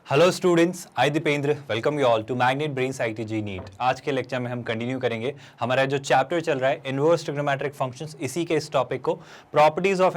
Hello students, I Dipendra welcome you all to magnet brains ITG NEET. आज के lecture में हम कंटिन्यू करेंगे हमारा जो चैप्टर चल रहा है इनवर्स ट्रिग्नोमेट्रिक फंक्शंस, इसी के इस टॉपिक को properties of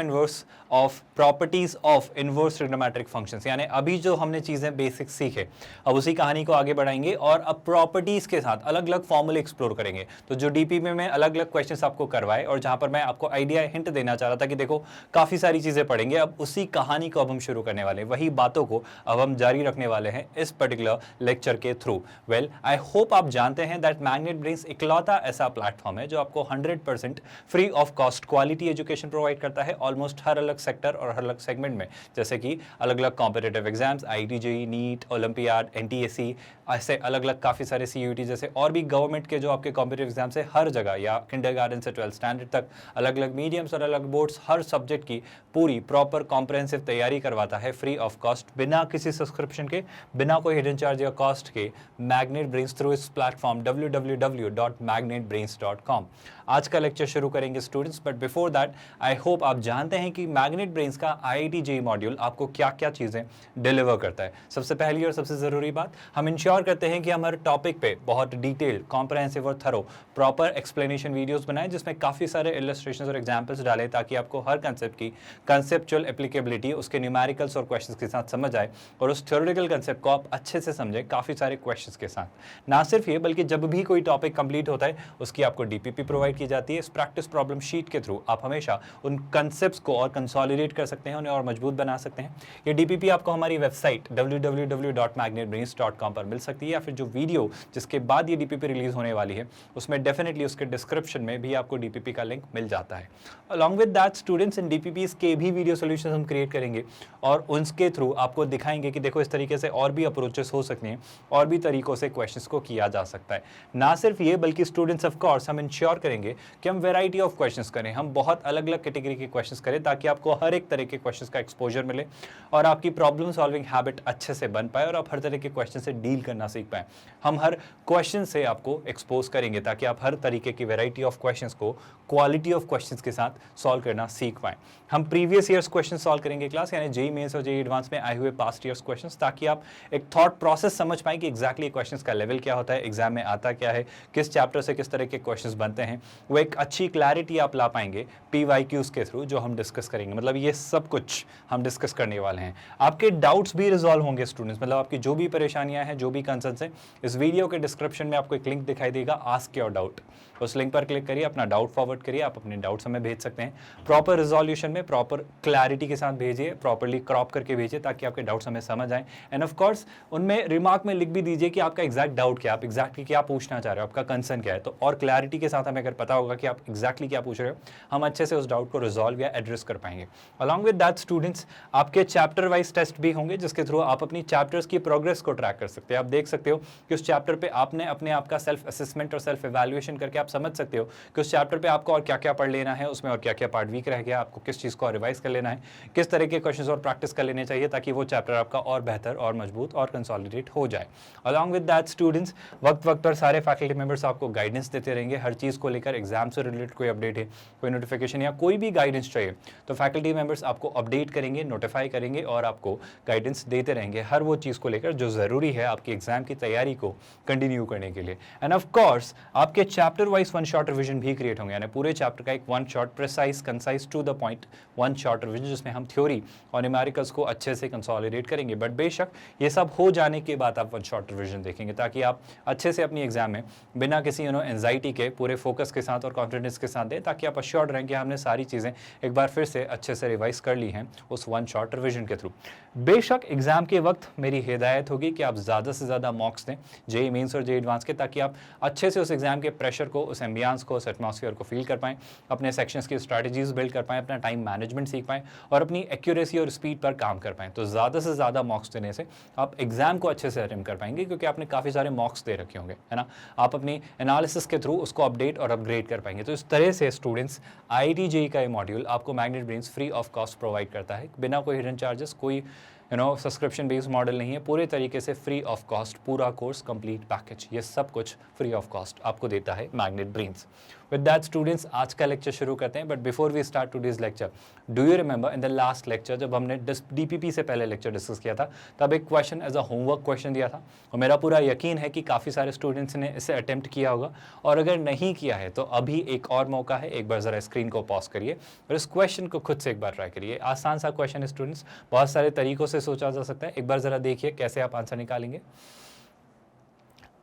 inverse trigonometric functions, यानी अभी जो हमने चीज़ें बेसिक सीखे अब उसी कहानी को आगे बढ़ाएंगे और अब प्रॉपर्टीज़ के साथ अलग अलग फॉर्मूले एक्सप्लोर करेंगे। तो जो डीपीपी में अलग अलग क्वेश्चंस आपको करवाए और जहाँ पर मैं आपको आइडिया हिंट देना चाह रहा था कि देखो काफ़ी सारी चीज़ें पढ़ेंगे, अब उसी कहानी को अब हम शुरू करने वाले हैं, वही बातों को अब हम जारी रखने वाले हैं इस पर्टिकुलर लेक्चर के थ्रू। वेल आई होप आप जानते हैं दैट मैग्नेट ब्रेन्स इकलौता ऐसा प्लेटफॉर्म है जो आपको 100% free of cost quality education provide करता है ऑलमोस्ट हर अलग सेक्टर और हर अलग सेगमेंट में, जैसे कि अलग अलग competitive exams, IIT JEE, NEET, olympiad, NTSC, ऐसे अलग अलग काफ़ी सारे सीयूईटी जैसे और भी गवर्नमेंट के जो आपके कॉम्पिटिटिव एग्जाम्स है हर जगह, या किंडरगार्टन से 12th स्टैंडर्ड तक अलग अलग मीडियम्स और अलग बोर्ड्स हर सब्जेक्ट की पूरी प्रॉपर कॉम्प्रहेंसिव तैयारी करवाता है फ्री ऑफ कॉस्ट, बिना किसी सब्सक्रिप्शन के, बिना कोई हिडन चार्ज या कॉस्ट के। मैग्नेट ब्रेन्स थ्रू इस प्लेटफॉर्म www.magnetbrains.com। आज का लेक्चर शुरू करेंगे students, but before that I hope आप जानते हैं कि मैग्नेट ब्रेन्स का आईआईटी जेईई मॉड्यूल आपको क्या क्या चीज़ें डिलीवर करता है। सबसे पहली और सबसे ज़रूरी बात, हम इंश्योर करते हैं कि हम हर टॉपिक पे बहुत डिटेल, कॉम्प्रहेंसिव और थरो प्रॉपर एक्सप्लेनेशन वीडियोस बनाएं जिसमें काफ़ी सारे इलस्ट्रेशंस और एग्जाम्पल्स डालें ताकि आपको हर कंसेप्ट की कंसेप्चुअल एप्लीकेबिलिटी उसके न्यूमेरिकल्स और क्वेश्चंस के साथ समझ आए और उस थ्योरेटिकल कंसेप्ट को आप अच्छे से समझें काफ़ी सारे क्वेश्चंस के साथ। ना सिर्फ ये, बल्कि जब भी कोई टॉपिक कंप्लीट होता है उसकी आपको डीपीपी प्रोवाइड की जाती है। इस प्रैक्टिस प्रॉब्लम शीट के थ्रू आप हमेशा उन कंसेप्ट्स को और कंसोलिडेट कर सकते हैं, उन्हें और मजबूत बना सकते हैं। ये डीपीपी आपको हमारी वेबसाइट www.magnetbrains.com पर मिल सकती है, या फिर जो वीडियो जिसके बाद ये डीपीपी रिलीज होने वाली है उसमें डेफिनेटली उसके डिस्क्रिप्शन में भी आपको डीपीपी का लिंक मिल जाता है। Along with that students, in DPPs के भी वीडियो सोल्यूशन हम क्रिएट करेंगे और उनके थ्रू आपको दिखाएंगे कि देखो इस तरीके से और भी अप्रोचेस हो सकती हैं और भी तरीकों से क्वेश्चंस को किया जा सकता है। ना सिर्फ ये, बल्कि स्टूडेंट्स ऑफ कोर्स हम इंश्योर करेंगे कि हम वैरायटी ऑफ क्वेश्चंस करें, हम बहुत अलग अलग कैटेगरी के क्वेश्चंस करें ताकि आपको हर एक तरह के क्वेश्चंस का एक्सपोजर मिले और आपकी प्रॉब्लम सॉल्विंग हैबिट अच्छे से बन पाए और आप हर तरह के क्वेश्चन से डील करना सीख पाएं। हम हर क्वेश्चन से आपको एक्सपोज करेंगे ताकि आप हर तरीके की वैरायटी ऑफ क्वेश्चंस को क्वालिटी ऑफ क्वेश्चंस के साथ सॉल्व करना सीख पाएं। हम प्रीवियस ईयर्स क्वेश्चन सॉल्व करेंगे क्लास, यानी जेईई मेंस और जेईई एडवांस में आए हुए पास्ट ईयर्स क्वेश्चंस, ताकि आप एक थॉट प्रोसेस समझ पाएं कि एग्जैक्टली क्वेश्चंस का लेवल क्या होता है, एग्जाम में आता क्या है, किस चैप्टर से किस तरह के क्वेश्चंस बनते हैं। वो एक अच्छी क्लैरिटी आप ला पाएंगे पीवाईक्यूज के थ्रू जो हम डिस्कस करेंगे। मतलब ये सब कुछ हम डिस्कस करने वाले हैं। आपके डाउट्स भी रिजॉल्व होंगे स्टूडेंट्स, मतलब आपकी जो भी परेशानियां हैं, जो भी कंसर्न्स हैं, इस वीडियो के डिस्क्रिप्शन में आपको एक लिंक दिखाई देगा, आस्क योर डाउट। उस लिंक पर क्लिक करिए, अपना डाउट फॉरवर्ड करिए, आप अपने डाउट्स हमें भेज सकते हैं। प्रॉपर रिजोल्यूशन में प्रॉपर क्लैरिटी के साथ भेजिए, प्रॉपर्ली क्रॉप करके भेजिए ताकि आपके डाउट्स हमें समझ आए। एंड ऑफ कोर्स उनमें रिमार्क में लिख भी दीजिए कि आपका एग्जैक्ट डाउट क्या है, आप एग्जैक्टली क्या पूछना चाह रहे हो, आपका कंसर्न क्या है। तो और क्लैरिटी के साथ हमें अगर पता होगा कि आप एग्जैक्टली क्या पूछ रहे हो, हम अच्छे से उस डाउट को रिजॉल्व या एड्रेस कर पाएंगे। अलॉन्ग विद दैट स्टूडेंट्स, आपके चैप्टर वाइज टेस्ट भी होंगे जिसके थ्रू आप अपनी चैप्टर्स की प्रोग्रेस को ट्रैक कर सकते हैं। आप देख सकते हो कि उस चैप्टर पे आपने अपने आप का सेल्फ असेसमेंट और सेल्फ इवैल्यूएशन करके आप समझ सकते हो कि उस चैप्टर पे आपको और क्या क्या पढ़ लेना है, उसमें और क्या क्या पार्ट वीक रह गया, आपको किस चीज़ को रिवाइज कर लेना है, किस तरह के क्वेश्चंस और प्रैक्टिस कर लेने चाहिए ताकि वो चैप्टर आपका और बेहतर और मजबूत और कंसोलिडेट हो जाए। अलॉन्ग विद दैट स्टूडेंट्स, वक्त वक्त पर सारे फैकल्टी मेंबर्स आपको गाइडेंस देते रहेंगे हर चीज़ को लेकर। एग्जाम से रिलेटेड कोई अपडेट है, कोई नोटिफिकेशन या कोई भी गाइडेंस चाहिए तो फैकल्टी मेंबर्स आपको अपडेट करेंगे, नोटिफाई करेंगे और आपको गाइडेंस देते रहेंगे हर वो चीज़ को लेकर जो ज़रूरी है आपकी एग्जाम की तैयारी को कंटिन्यू करने के लिए। एंड ऑफ कोर्स आपके chapter wise one shot revision भी क्रिएट होंगे, यानी पूरे चैप्टर का एक one shot precise, concise, to the point one shot revision जिसमें हम थ्योरी और न्यूमेरिकल्स को अच्छे से कंसोलिडेट करेंगे। बट बेशक ये सब हो जाने के बाद आप वन शॉट रिविजन देखेंगे ताकि आप अच्छे से अपनी एग्जाम में बिना किसी एंजाइटी के पूरे फोकस के साथ और कॉन्फिडेंस के साथ दें ताकि आप अश्योर्ड रहें कि हमने सारी चीज़ें एक बार फिर से अच्छे से रिवाइज कर ली हैं उस वन शॉट रिविजन के थ्रू। बेशक एग्जाम के वक्त मेरी हिदायत होगी कि आप ज़्यादा से ज़्यादा मॉक्स दें जेईई मेंस और जेईई एडवांस के, ताकि आप अच्छे से उस एग्जाम के प्रेशर को, उस एम्बियंस को, उस एटमॉस्फेयर को फील कर पाएं, अपने सेक्शंस की स्ट्रैटेजीज बिल्ड कर पाएं, अपना टाइम मैनेजमेंट सीख पाएं और अपनी एक्यूरेसी और स्पीड पर काम कर पाएं। तो ज़्यादा से ज़्यादा मॉक्स देने से आप एग्जाम को अच्छे से अटेम्प्ट कर पाएंगे क्योंकि आपने काफ़ी सारे मॉक्स दे रखे होंगे, है ना। आप अपनी एनालिसिस के थ्रू उसको अपडेट और अपग्रेड कर पाएंगे। तो इस तरह से स्टूडेंट्स आईआईटी जेईई का ये मॉड्यूल आपको magnet brains free of cost provide करता है, बिना कोई हिडन चार्जेस, कोई सब्सक्रिप्शन बेस्ड मॉडल नहीं है, पूरे तरीके से फ्री ऑफ कॉस्ट, पूरा कोर्स कंप्लीट पैकेज, ये सब कुछ फ्री ऑफ कॉस्ट आपको देता है magnet brains. With that students, आज का लेक्चर शुरू करते हैं। But before we start today's lecture, do you remember in the last lecture जब हमने डीपीपी से पहले लेक्चर डिस्कस किया था, तब एक question as a homework question दिया था, और मेरा पूरा यकीन है कि काफ़ी सारे स्टूडेंट्स ने इसे अटेम्प्ट किया होगा, और अगर नहीं किया है तो अभी एक और मौका है, एक बार ज़रा स्क्रीन को पॉज करिए और इस क्वेश्चन को खुद से एक बार ट्राई करिए। आसान सा क्वेश्चन है स्टूडेंट्स, बहुत सारे तरीकों से सोचा जा सकता है, एक बार ज़रा देखिए कैसे आप आंसर निकालेंगे।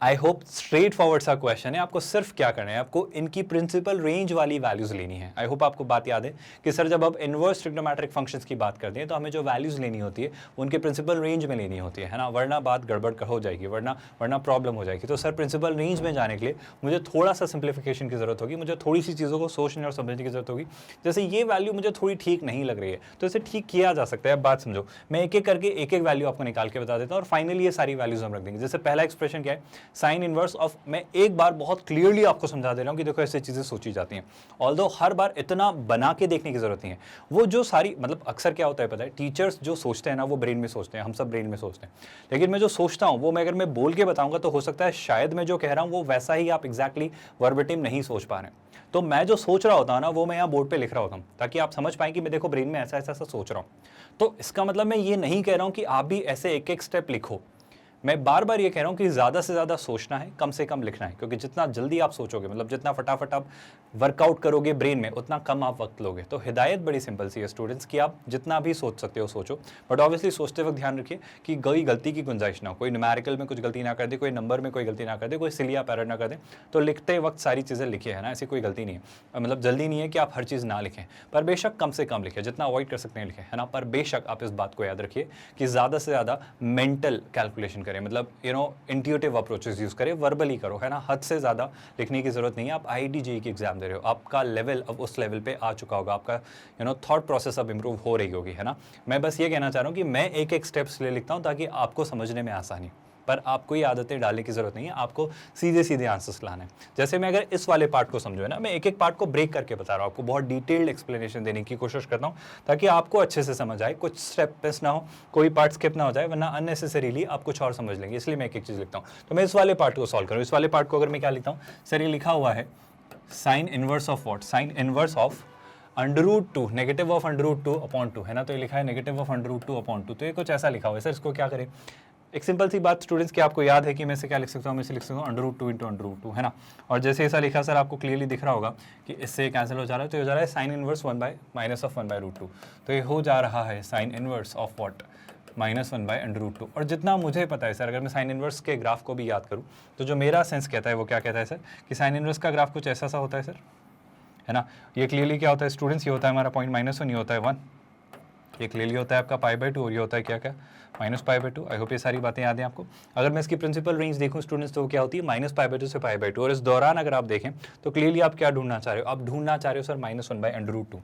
आई होप स्ट्रेट फॉरवर्ड सा क्वेश्चन है। आपको सिर्फ क्या करना है, आपको इनकी प्रिंसिपल रेंज वाली वैल्यूज लेनी है। आई होप आपको बात याद है कि सर जब आप इनवर्स ट्रिग्नोमेट्रिक फंक्शंस की बात करते हैं तो हमें जो वैल्यूज लेनी होती है उनके प्रिंसिपल रेंज में लेनी होती है ना, वरना बात गड़बड़ हो जाएगी, वरना प्रॉब्लम हो जाएगी। तो सर प्रिंसिपल रेंज में जाने के लिए मुझे थोड़ा सा सिंप्लीफिकेशन की जरूरत होगी, मुझे थोड़ी सी चीज़ों को सोचने और समझने की जरूरत होगी। जैसे ये वैल्यू मुझे थोड़ी ठीक नहीं लग रही है तो इसे ठीक किया जा सकता है। अब बात समझो, मैं एक एक करके एक एक वैल्यू आपको निकाल के बता देता हूँ और फाइनली ये सारी वैल्यूज हम रख देंगे। जैसे पहला एक्सप्रेशन क्या है, साइन इनवर्स ऑफ, मैं एक बार बहुत क्लियरली आपको समझा दे रहा हूं कि देखो ऐसी चीजें सोची जाती हैं, ऑल्दो हर बार इतना बना के देखने की जरूरत नहीं है। वो जो सारी मतलब अक्सर क्या होता है पता है, टीचर्स जो सोचते हैं ना वो ब्रेन में सोचते हैं, हम सब ब्रेन में सोचते हैं, लेकिन मैं जो सोचता हूं वो मैं अगर मैं बोल के बताऊंगा तो हो सकता है शायद मैं जो कह रहा हूं वो वैसा ही आप एग्जैक्टली वर्बेटिम नहीं सोच पा रहे हैं। तो मैं जो सोच रहा होता हूं ना वो मैं यहाँ बोर्ड पे लिख रहा होता हूं ताकि आप समझ पाएं कि मैं देखो ब्रेन में ऐसा ऐसा सोच रहा हूं। तो इसका मतलब मैं ये नहीं कह रहा हूं कि आप भी ऐसे एक एक स्टेप लिखो, मैं बार बार ये कह रहा हूँ कि ज़्यादा से ज़्यादा सोचना है, कम से कम लिखना है, क्योंकि जितना जल्दी आप सोचोगे, मतलब जितना फटाफट आप वर्कआउट करोगे ब्रेन में, उतना कम आप वक्त लोगे। तो हिदायत बड़ी सिंपल सी है स्टूडेंट्स कि आप जितना भी सोच सकते हो सोचो, बट ऑब्वियसली सोचते वक्त ध्यान रखिए कि कोई गलती की गुंजाइश ना हो, कोई न्यूमेरिकल में कुछ गलती ना कर दे, कोई नंबर में कोई गलती ना कर दे, कोई सिलिया पैरट ना कर दे। तो लिखते वक्त सारी चीज़ें लिखिए, है ना, ऐसी कोई गलती नहीं है, मतलब जल्दी नहीं है कि आप हर चीज़ ना लिखें, पर बेशक कम से कम लिखें, जितना अवॉइड कर सकते हैं लिखें, है ना। पर बेशक आप इस बात को याद रखिए कि ज़्यादा से ज़्यादा मेंटल कैलकुलेशन करें, मतलब इंट्यूटिव अप्रोचेस यूज करें, वर्बली करो, है ना। हद से ज़्यादा लिखने की जरूरत नहीं है। आप आईआईटी जेईई की एग्जाम दे रहे हो, आपका लेवल अब उस लेवल पे आ चुका होगा, आपका थॉट प्रोसेस अब इंप्रूव हो रही होगी, है ना। मैं बस ये कहना चाह रहा हूँ कि मैं एक एक स्टेप्स ले लिखता हूँ ताकि आपको समझने में आसानी, पर आपको ये आदतें डालने की जरूरत नहीं है, आपको सीधे सीधे आंसर्स लाना है। जैसे मैं अगर इस वाले पार्ट को समझो, है ना, मैं एक एक पार्ट को ब्रेक करके बता रहा हूँ, आपको बहुत डिटेल्ड एक्सप्लेनेशन देने की कोशिश करता हूँ ताकि आपको अच्छे से समझ आए, कुछ स्टेप मिस ना हो, कोई पार्ट स्किप ना हो जाए, वरना अननेसेसरीली आप कुछ और समझ लेंगे। इसलिए मैं एक एक चीज़ लिखता हूँ। तो मैं इस वाले पार्ट को सॉल्व करूँ। इस वाले पार्ट को अगर मैं क्या लिखता हूँ, सर ये लिखा हुआ है sine inverse of what, sign inverse of √2, negative of √2 upon 2, है ना। तो ये लिखा है नेगेटिव ऑफ √2 अपॉन 2, तो ये कुछ ऐसा लिखा हुआ है। सर इसको क्या करें, एक सिंपल सी बात स्टूडेंट्स की आपको याद है कि मैं इसे क्या लिख सकता हूँ, मैं इसे लिख सकता हूँ √2 × √2, है ना। और जैसे ऐसा लिखा सर आपको क्लियरली दिख रहा होगा कि इससे कैंसिल हो जा रहा है, तो हो जा रहा है साइन इनवर्स -1/√2, तो ये हो जा रहा है साइन इनवर्स ऑफ व्हाट -1/√2। और जितना मुझे पता है सर, अगर मैं साइन इनवर्स के ग्राफ को भी याद करूँ तो जो मेरा सेंस कहता है वो क्या कहता है सर, कि साइन इनवर्स का ग्राफ कुछ ऐसा सा होता है सर, है ना। ये क्लियरली क्या होता है स्टूडेंट्स, ये होता है हमारा पॉइंट -1, ये होता है 1, ये क्लियरली होता है आपका π/2, और ये होता है क्या क्या -π/2। आई होप ये सारी बातें याद हैं आपको। अगर मैं इसकी प्रिंसिपल रेंज देखूं स्टूडेंट्स तो क्या होती है -π/2 से π/2, और इस दौरान अगर आप देखें तो क्लियरली आप क्या ढूंढना चाह रहे हो, आप ढूंढना चाह रहे हो सर -1/√2।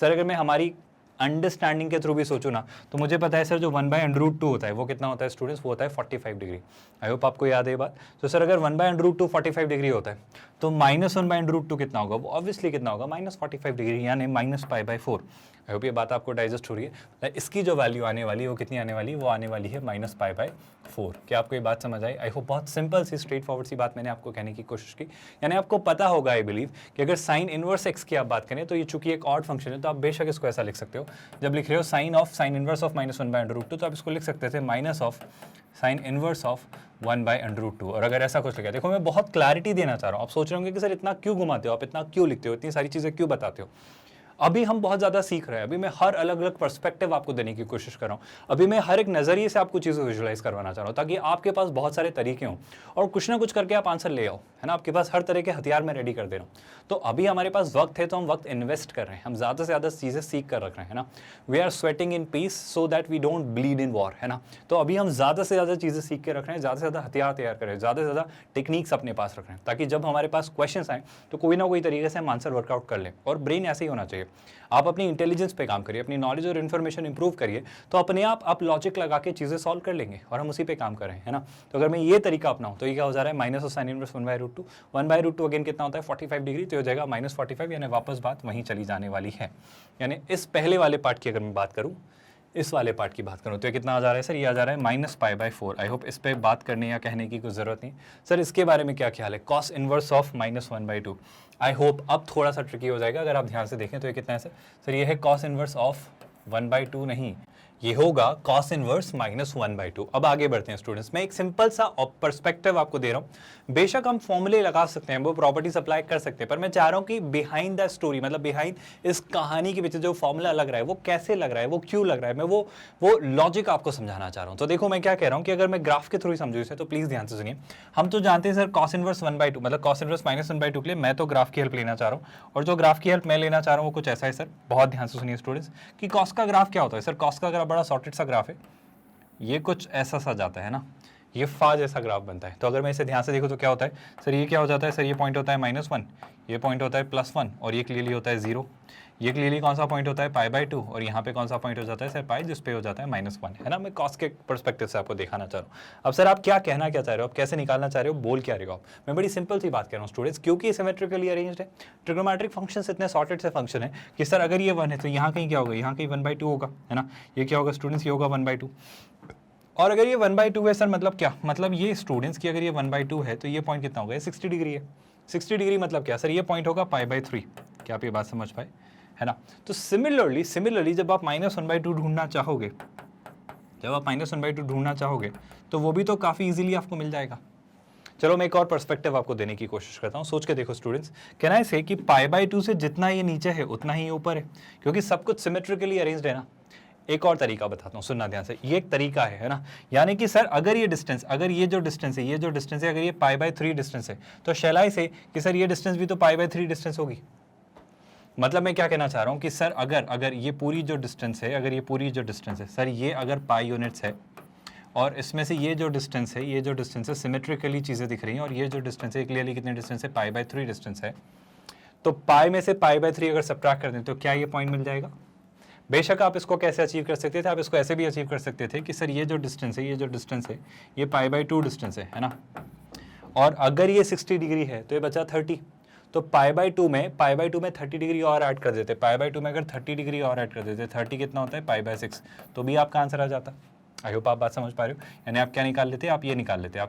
सर अगर मैं हमारी अंडरस्टैंडिंग के थ्रू भी सोचूं ना तो मुझे पता है सर जो 1/√2 होता है वो कितना होता है स्टूडेंट्स, वो होता है 45 डिग्री। आई होप आपको याद है ये बात। तो सर अगर 1/√2 45 डिग्री होता है तो -1/√2 कितना होगा, वो ऑब्वियसली कितना होगा -45 डिग्री, यानी -π/4। आई होप ये बात आपको डाइजेस्ट हो रही है। इसकी जो वैल्यू आने वाली है वो कितनी आने वाली है, वो आने वाली है -π/4। क्या आपको ये बात समझ आई? आई होप बहुत सिंपल सी स्ट्रेट फॉरवर्ड सी बात मैंने आपको कहने की कोशिश की। यानी आपको पता होगा आई बिलीव कि अगर साइन इनवर्स एक्स की आप बात करें तो ये चूंकि एक ऑड फंक्शन है तो आप बेशक इसको ऐसा लिख सकते हो, जब लिख रहे हो साइन इनवर्स ऑफ -1/√2 तो आप इसको लिख सकते थे minus of sine inverse of 1/√2। और अगर ऐसा कुछ लिखा, देखो मैं बहुत क्लैरिटी देना चाह रहा हूँ, आप सोच रहे होंगे कि सर इतना क्यों घुमाते हो, आप इतना क्यों लिखते हो, इतनी सारी चीज़ें क्यों बताते हो। अभी हम बहुत ज़्यादा सीख रहे हैं, अभी मैं हर अलग अलग पर्सपेक्टिव आपको देने की कोशिश कर रहा हूँ, अभी मैं हर एक नज़रिए से आपको चीज़ें विजुलाइज करवाना चाह रहा हूँ ताकि आपके पास बहुत सारे तरीके हों और कुछ ना कुछ करके आप आंसर ले आओ, है ना। आपके पास हर तरह के हथियार मैं रेडी कर दे रहा हूँ। तो अभी हमारे पास वक्त है तो हम वक्त इन्वेस्ट कर रहे हैं, हम ज़्यादा से ज़्यादा चीज़ें सीख कर रख रहे हैं, है ना। We are sweating in peace so that we don't bleed in war, है ना। तो अभी हम ज़्यादा से ज़्यादा चीज़ें सीख के रख रहे हैं, ज़्यादा से ज़्यादा हथियार तैयार कर रहे हैं, ज़्यादा से ज़्यादा टेक्निक्स अपने पास रख रहे हैं ताकि जब हमारे पास क्वेश्चन आए तो कोई ना कोई तरीके से हम आंसर वर्कआउट कर लें। और ब्रेन ऐसे ही होना चाहिए, आप अपनी इंटेलिजेंस पे काम करिए, अपनी नॉलेज और इन्फॉर्मेशन इंप्रूव करिए, तो अपने आप लॉजिक लगा के चीज़ें सॉल्व कर लेंगे और हम उसी पे काम कर रहे हैं, है ना। तो अगर मैं ये तरीका अपनाऊं तो ये क्या हो जा रहा है, minus of sine inverse 1/√2, 1/√2 again कितना होता है 45 डिग्री, तो हो जाएगा -45, यानी वापस बात वहीं चली जाने वाली है। यानी इस पहले वाले पार्ट की अगर मैं बात करूँ, इस वाले पार्ट की बात करूँ तो ये कितना आ जा रहा है सर, ये आ जा रहा है -π/4। आई होप इस पे बात करने या कहने की कोई ज़रूरत नहीं। सर इसके बारे में क्या ख्याल है, cos inverse of -1/2। I hope अब थोड़ा सा ट्रिकी हो जाएगा अगर आप ध्यान से देखें तो ये कितना है सर ये है कॉस इनवर्स ऑफ 1/2 नहीं, ये होगा कॉस इनवर्स -1/2। अब आगे बढ़ते हैं स्टूडेंट्स, मैं एक सिंपल सा पर्सपेक्टिव आपको दे रहा हूँ। बेशक हम फॉर्मूले लगा सकते हैं, वो प्रॉपर्टीज अप्लाई कर सकते हैं, पर मैं चाह रहा हूँ कि बिहाइंड द स्टोरी, मतलब बिहाइंड इस कहानी के पीछे जो फॉर्मूला लग रहा है वो कैसे लग रहा है, वो क्यों लग रहा है, मैं वो लॉजिक आपको समझाना चाह रहा हूँ। तो देखो मैं क्या कह रहा हूँ कि अगर मैं ग्राफ के थ्रू समझू इसे तो प्लीज ध्यान से सुनिए। हम तो जानते हैं सर कॉस इनवर्स 1/2 मतलब कॉस इनवर्स -1/2 के लिए मैं तो ग्राफ की हेल्प लेना चाह रहा हूँ, और जो ग्राफ की हेल्प मैं लेना चाह रहा हूँ वो कुछ ऐसा है सर, बहुत ध्यान से सुनिए स्टूडेंट्स कि कॉस का ग्राफ क्या होता है सर। कॉस का ग्राफ बड़ा सॉर्टेड सा ग्राफ है, ये कुछ ऐसा सा जाता है ना, ये फा जैसा ग्राफ बनता है। तो अगर मैं इसे ध्यान से देखूं तो क्या होता है सर, ये क्या हो जाता है सर, ये पॉइंट होता है -1, ये पॉइंट होता है +1 और ये क्लियरली होता है 0। ये क्लियरली कौन सा पॉइंट होता है π/2 और यहाँ पे कौन सा पॉइंट हो जाता है सर पाई, जिस पे हो जाता है -1, है ना। मैं कॉस के पर्सपेक्टिव से आपको दिखाना चाह रहा हूँ। अब सर आप क्या कहना क्या चाह रहे हो, आप कैसे निकालना चाह रहे हो, बोल क्या रहे हो आप। मैं बड़ी सिंपल सी बात कर रहा हूँ स्टूडेंट्स, क्योंकि सिमेट्रिकली अरेंज्ड है, ट्रिग्नोमेट्रिक फंक्शंस इतने सॉर्टेड से फंक्शन है कि सर अगर ये 1 है तो यहाँ कहीं क्या होगा, यहाँ कहीं 1/2 होगा, है ना। ये क्या होगा स्टूडेंट्स, ये होगा 1/2। और अगर ये 1/2 है सर मतलब क्या, मतलब ये स्टूडेंट्स की अगर ये 1/2 है तो ये पॉइंट कितना होगा, 60 डिग्री है। 60 डिग्री मतलब क्या सर, ये पॉइंट होगा π/3। क्या आप ये बात समझ पाए, है ना। तो सिमिलरली जब आप -1/2 ढूंढना चाहोगे, तो वो भी तो काफ़ी इजीली आपको मिल जाएगा। चलो मैं एक और पर्सपेक्टिव आपको देने की कोशिश करता हूँ। सोच के देखो स्टूडेंट्स, कहना है कि π/2 से जितना ये नीचे है उतना ही ऊपर है, क्योंकि सब कुछ सिमेट्रिकली अरेंज्ड है ना। एक और तरीका बताता हूँ, सुनना ध्यान से, ये एक तरीका है ना। यानी कि सर अगर ये डिस्टेंस, अगर ये जो डिस्टेंस है अगर ये π/3 डिस्टेंस है, तो शैलाई से कि सर ये डिस्टेंस भी तो π/3 डिस्टेंस होगी। मतलब मैं क्या कहना चाह रहा हूँ कि सर अगर ये पूरी जो डिस्टेंस है, सर ये अगर पाई यूनिट्स है और इसमें से ये जो डिस्टेंस है सिमेट्रिकली चीज़ें दिख रही हैं, और ये जो डिस्टेंस है क्लियरली कितने डिस्टेंस है, π/3 डिस्टेंस है। तो पाई में से π/3 अगर सब्ट्रैक्ट कर दें तो क्या ये पॉइंट मिल जाएगा। बेशक आप इसको कैसे अचीव कर सकते थे, आप इसको ऐसे भी अचीव कर सकते थे कि सर ये जो डिस्टेंस है ये π/2 डिस्टेंस है ना। और अगर ये 60 डिग्री है तो ये बचा 30, तो π/2 में 30 डिग्री और ऐड कर देते, π/2 में अगर 30 डिग्री और ऐड कर देते, 30 कितना होता है π/6, तो भी आपका आंसर आ जाता। आई होप आप बात समझ पा रहे हो। यानी आप क्या निकाल लेते, आप ये निकाल लेते,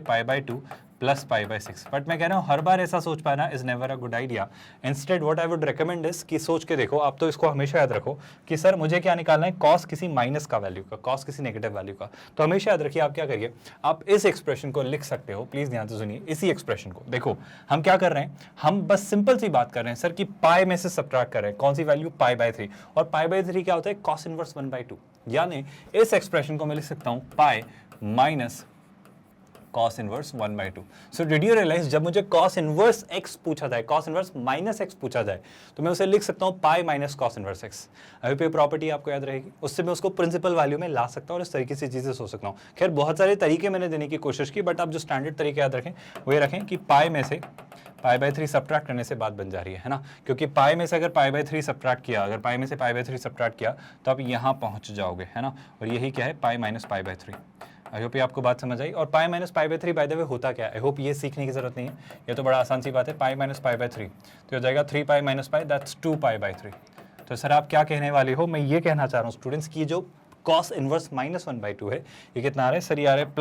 π/2 + π/6। बट मैं कह रहा हूँ हर बार ऐसा सोच पाना is never a good idea. Instead what I would recommend is कि सोच के देखो, आप तो इसको हमेशा याद रखो कि सर मुझे क्या निकालना है, कॉस किसी माइनस का वैल्यू का, कॉस किसी नेगेटिव वैल्यू का। तो हमेशा याद रखिए, आप क्या करिए, आप इस एक्सप्रेशन को लिख सकते हो, प्लीज ध्यान से सुनिए इसी एक्सप्रेशन को। देखो हम क्या कर रहे हैं, हम बस सिंपल सी बात कर रहे हैं सर कि पाई में से सब्ट्रैक्ट कर रहे हैं, कौन सी वैल्यू, π/3, और π/3 क्या होता है, कॉस इनवर्स 1/2। यानी इस एक्सप्रेशन को मैं लिख सकता हूं pi minus cos inverse 1/2। So did you realise, जब मुझे cos इनवर्स x पूछा जाए, cos इनवर्स -x पूछा जाए, तो मैं उसे लिख सकता हूं pi minus cos inverse x। अभी पे प्रॉपर्टी आपको याद रहेगी, उससे मैं उसको प्रिंसिपल वैल्यू में ला सकता हूं और इस तरीके से चीजें सोच सकता हूं। खैर बहुत सारे तरीके मैंने देने की कोशिश की, बट आप जो स्टैंडर्ड तरीके याद रखें वो ये रखें कि पाई में से π/3 सब्ट्रैक्ट करने से बात बन जा रही है ना। क्योंकि पाई में से अगर π/3 सब्ट्रैक्ट किया, अगर पाई में से π/3 सब्ट्रैक्ट किया तो आप यहाँ पहुँच जाओगे, है ना। और यही क्या है, पाई माइनस π/3। आई होप ये आपको बात समझ आई। और pi minus π/3 by the way होता क्या है, आई होप ये सीखने की जरूरत नहीं है, ये तो बड़ा आसान सी बात है। पाई माइनस π/3 तो हो जाएगा 3π - π, दैट्स 2π/3। तो सर आप क्या कहने वाले हो, मैं ये कहना चाह रहा हूँ स्टूडेंट्स की जो कॉस इनवर्स -1/2 है, ये कितना आ रहा है सर, ये आ रहा है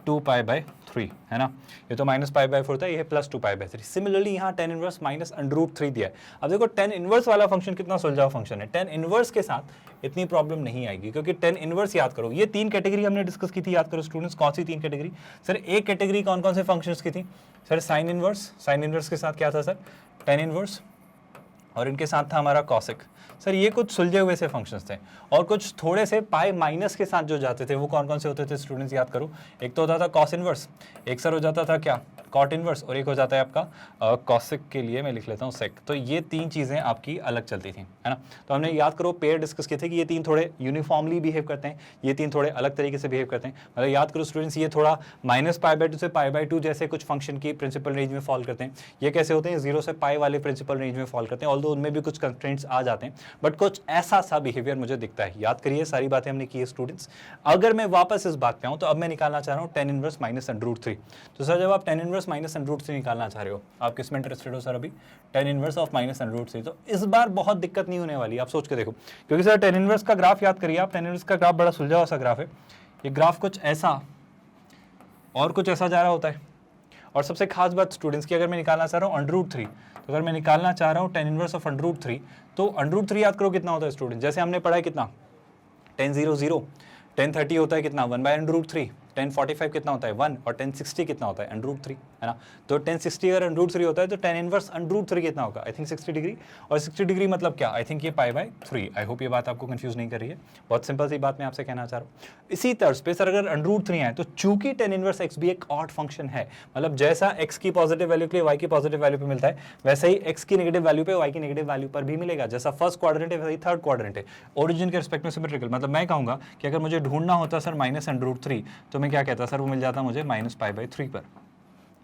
+2π/3, है ना। ये तो -π/4 था, ये है +2π/3। सिमिलरली यहाँ tan इनवर्स -√3 दिया है। अब देखो tan इनवर्स वाला फंक्शन कितना सुलझाव फंक्शन है, tan इनवर्स के साथ इतनी प्रॉब्लम नहीं आएगी, क्योंकि tan इनवर्स याद करो, ये 3 कैटेगरी हमने डिस्कस की थी, याद करो स्टूडेंट्स। कौन सी 3 कैटेगरी सर, एक कैटेगरी कौन कौन से फंक्शंस की थी सर, साइन इनवर्स के साथ क्या था सर, tan इनवर्स, और इनके साथ था हमारा कॉसिक। सर ये कुछ सुलझे हुए से फंक्शंस थे, और कुछ थोड़े से पाई माइनस के साथ जो जाते थे वो कौन कौन से होते थे स्टूडेंट्स, याद करो। एक तो होता था कॉस इनवर्स, एक सर हो जाता था क्या, कॉट इनवर्स, और एक हो जाता है आपका कॉसिक के लिए मैं लिख लेता हूँ सेक। तो ये 3 चीज़ें आपकी अलग चलती थी, है ना। तो हमने याद करो पेयर डिस्कस किए थे कि ये 3 थोड़े यूनिफॉर्मली बिहेव करते हैं, ये 3 थोड़े अलग तरीके से बिहेव करते हैं। मतलब याद करो स्टूडेंट्स, ये थोड़ा -π/2 से π/2 जैसे कुछ फंक्शन की प्रिंसिपल रेंज में फॉल करते हैं। ये कैसे होते हैं, 0 से पाई वाले प्रिंसिपल रेंज में फॉल करते हैं। ऑल्दो ऑल्दो उनमें भी कुछ कंस्ट्रेंट्स आ जाते हैं, बट कुछ ऐसा सा बिहेवियर मुझे दिखता है। याद करिए सारी बातें हमने की है स्टूडेंट्स। अगर मैं वापस इस बात पे आऊँ तो अब मैं निकालना चाह रहा हूँ tan inverse minus under root 3। तो सर जब आप tan inverse minus under root 3 निकालना चाह रहे हो, आप किस में इंटरेस्टेड हो सर? अभी tan inverse of minus under root 3। तो इस बार बहुत दिक्कत नहीं होने वाली, आप सोच के देखो, क्योंकि सर tan इनवर्स का ग्राफ याद करिए आप, tan इनवर्स का ग्राफ बड़ा सुलझा हुआ सा ग्राफ है। ये ग्राफ कुछ ऐसा और कुछ ऐसा जा रहा होता है। और सबसे खास बात स्टूडेंट्स की, अगर मैं निकालना चाह रहा हूँ अंडर रूट 3, तो अगर मैं निकालना चाह रहा हूँ tan inverse of under root 3, तो अंडर रूट 3 याद करो कितना होता है स्टूडेंट, जैसे हमने पढ़ा है कितना, tan 0 0, tan 30 होता है कितना 1 बाय अंडर रूट 3, tan 45 कितना होता है 1, और tan 60 कितना होता है अंडर रूट 3, है ना। तो tan 60 अगर अंडर रूट 3 होता है तो tan इनवर्स अंडर रूट 3 कितना होगा? I think 60 degree. और 60 डिग्री मतलब क्या? आई थिंक ये पाई बाय 3। आई होप ये बात आपको कंफ्यूज नहीं कर रही है, बहुत सिंपल सी बात मैं आपसे कहना चाह रहा हूँ। इसी तर्ज पे सर अगर अंडर रूट 3 आए तो चूंकि tan इनवर्स x भी एक ऑड फंक्शन है, मतलब जैसा x की पॉजिटिव वैल्यू के लिए y की पॉजिटिव वैल्यू पे मिलता है, वैसे ही x की नेगेटिव वैल्यू पे y की नेगेटिव वैल्यू पर भी मिलेगा। जैसा फर्स्ट क्वाड्रेंट है वैसे ही थर्ड क्वाड्रेंट है, ओरिजिन के रिस्पेक्ट में सिमेट्रिकल। मतलब मैं कहूंगा कि अगर मुझे ढूंढना होता सर माइनस अंडर रूट 3, तो मैं क्या कहता सर, वो मिल जाता मुझे माइनस पाई बाई 3 पर।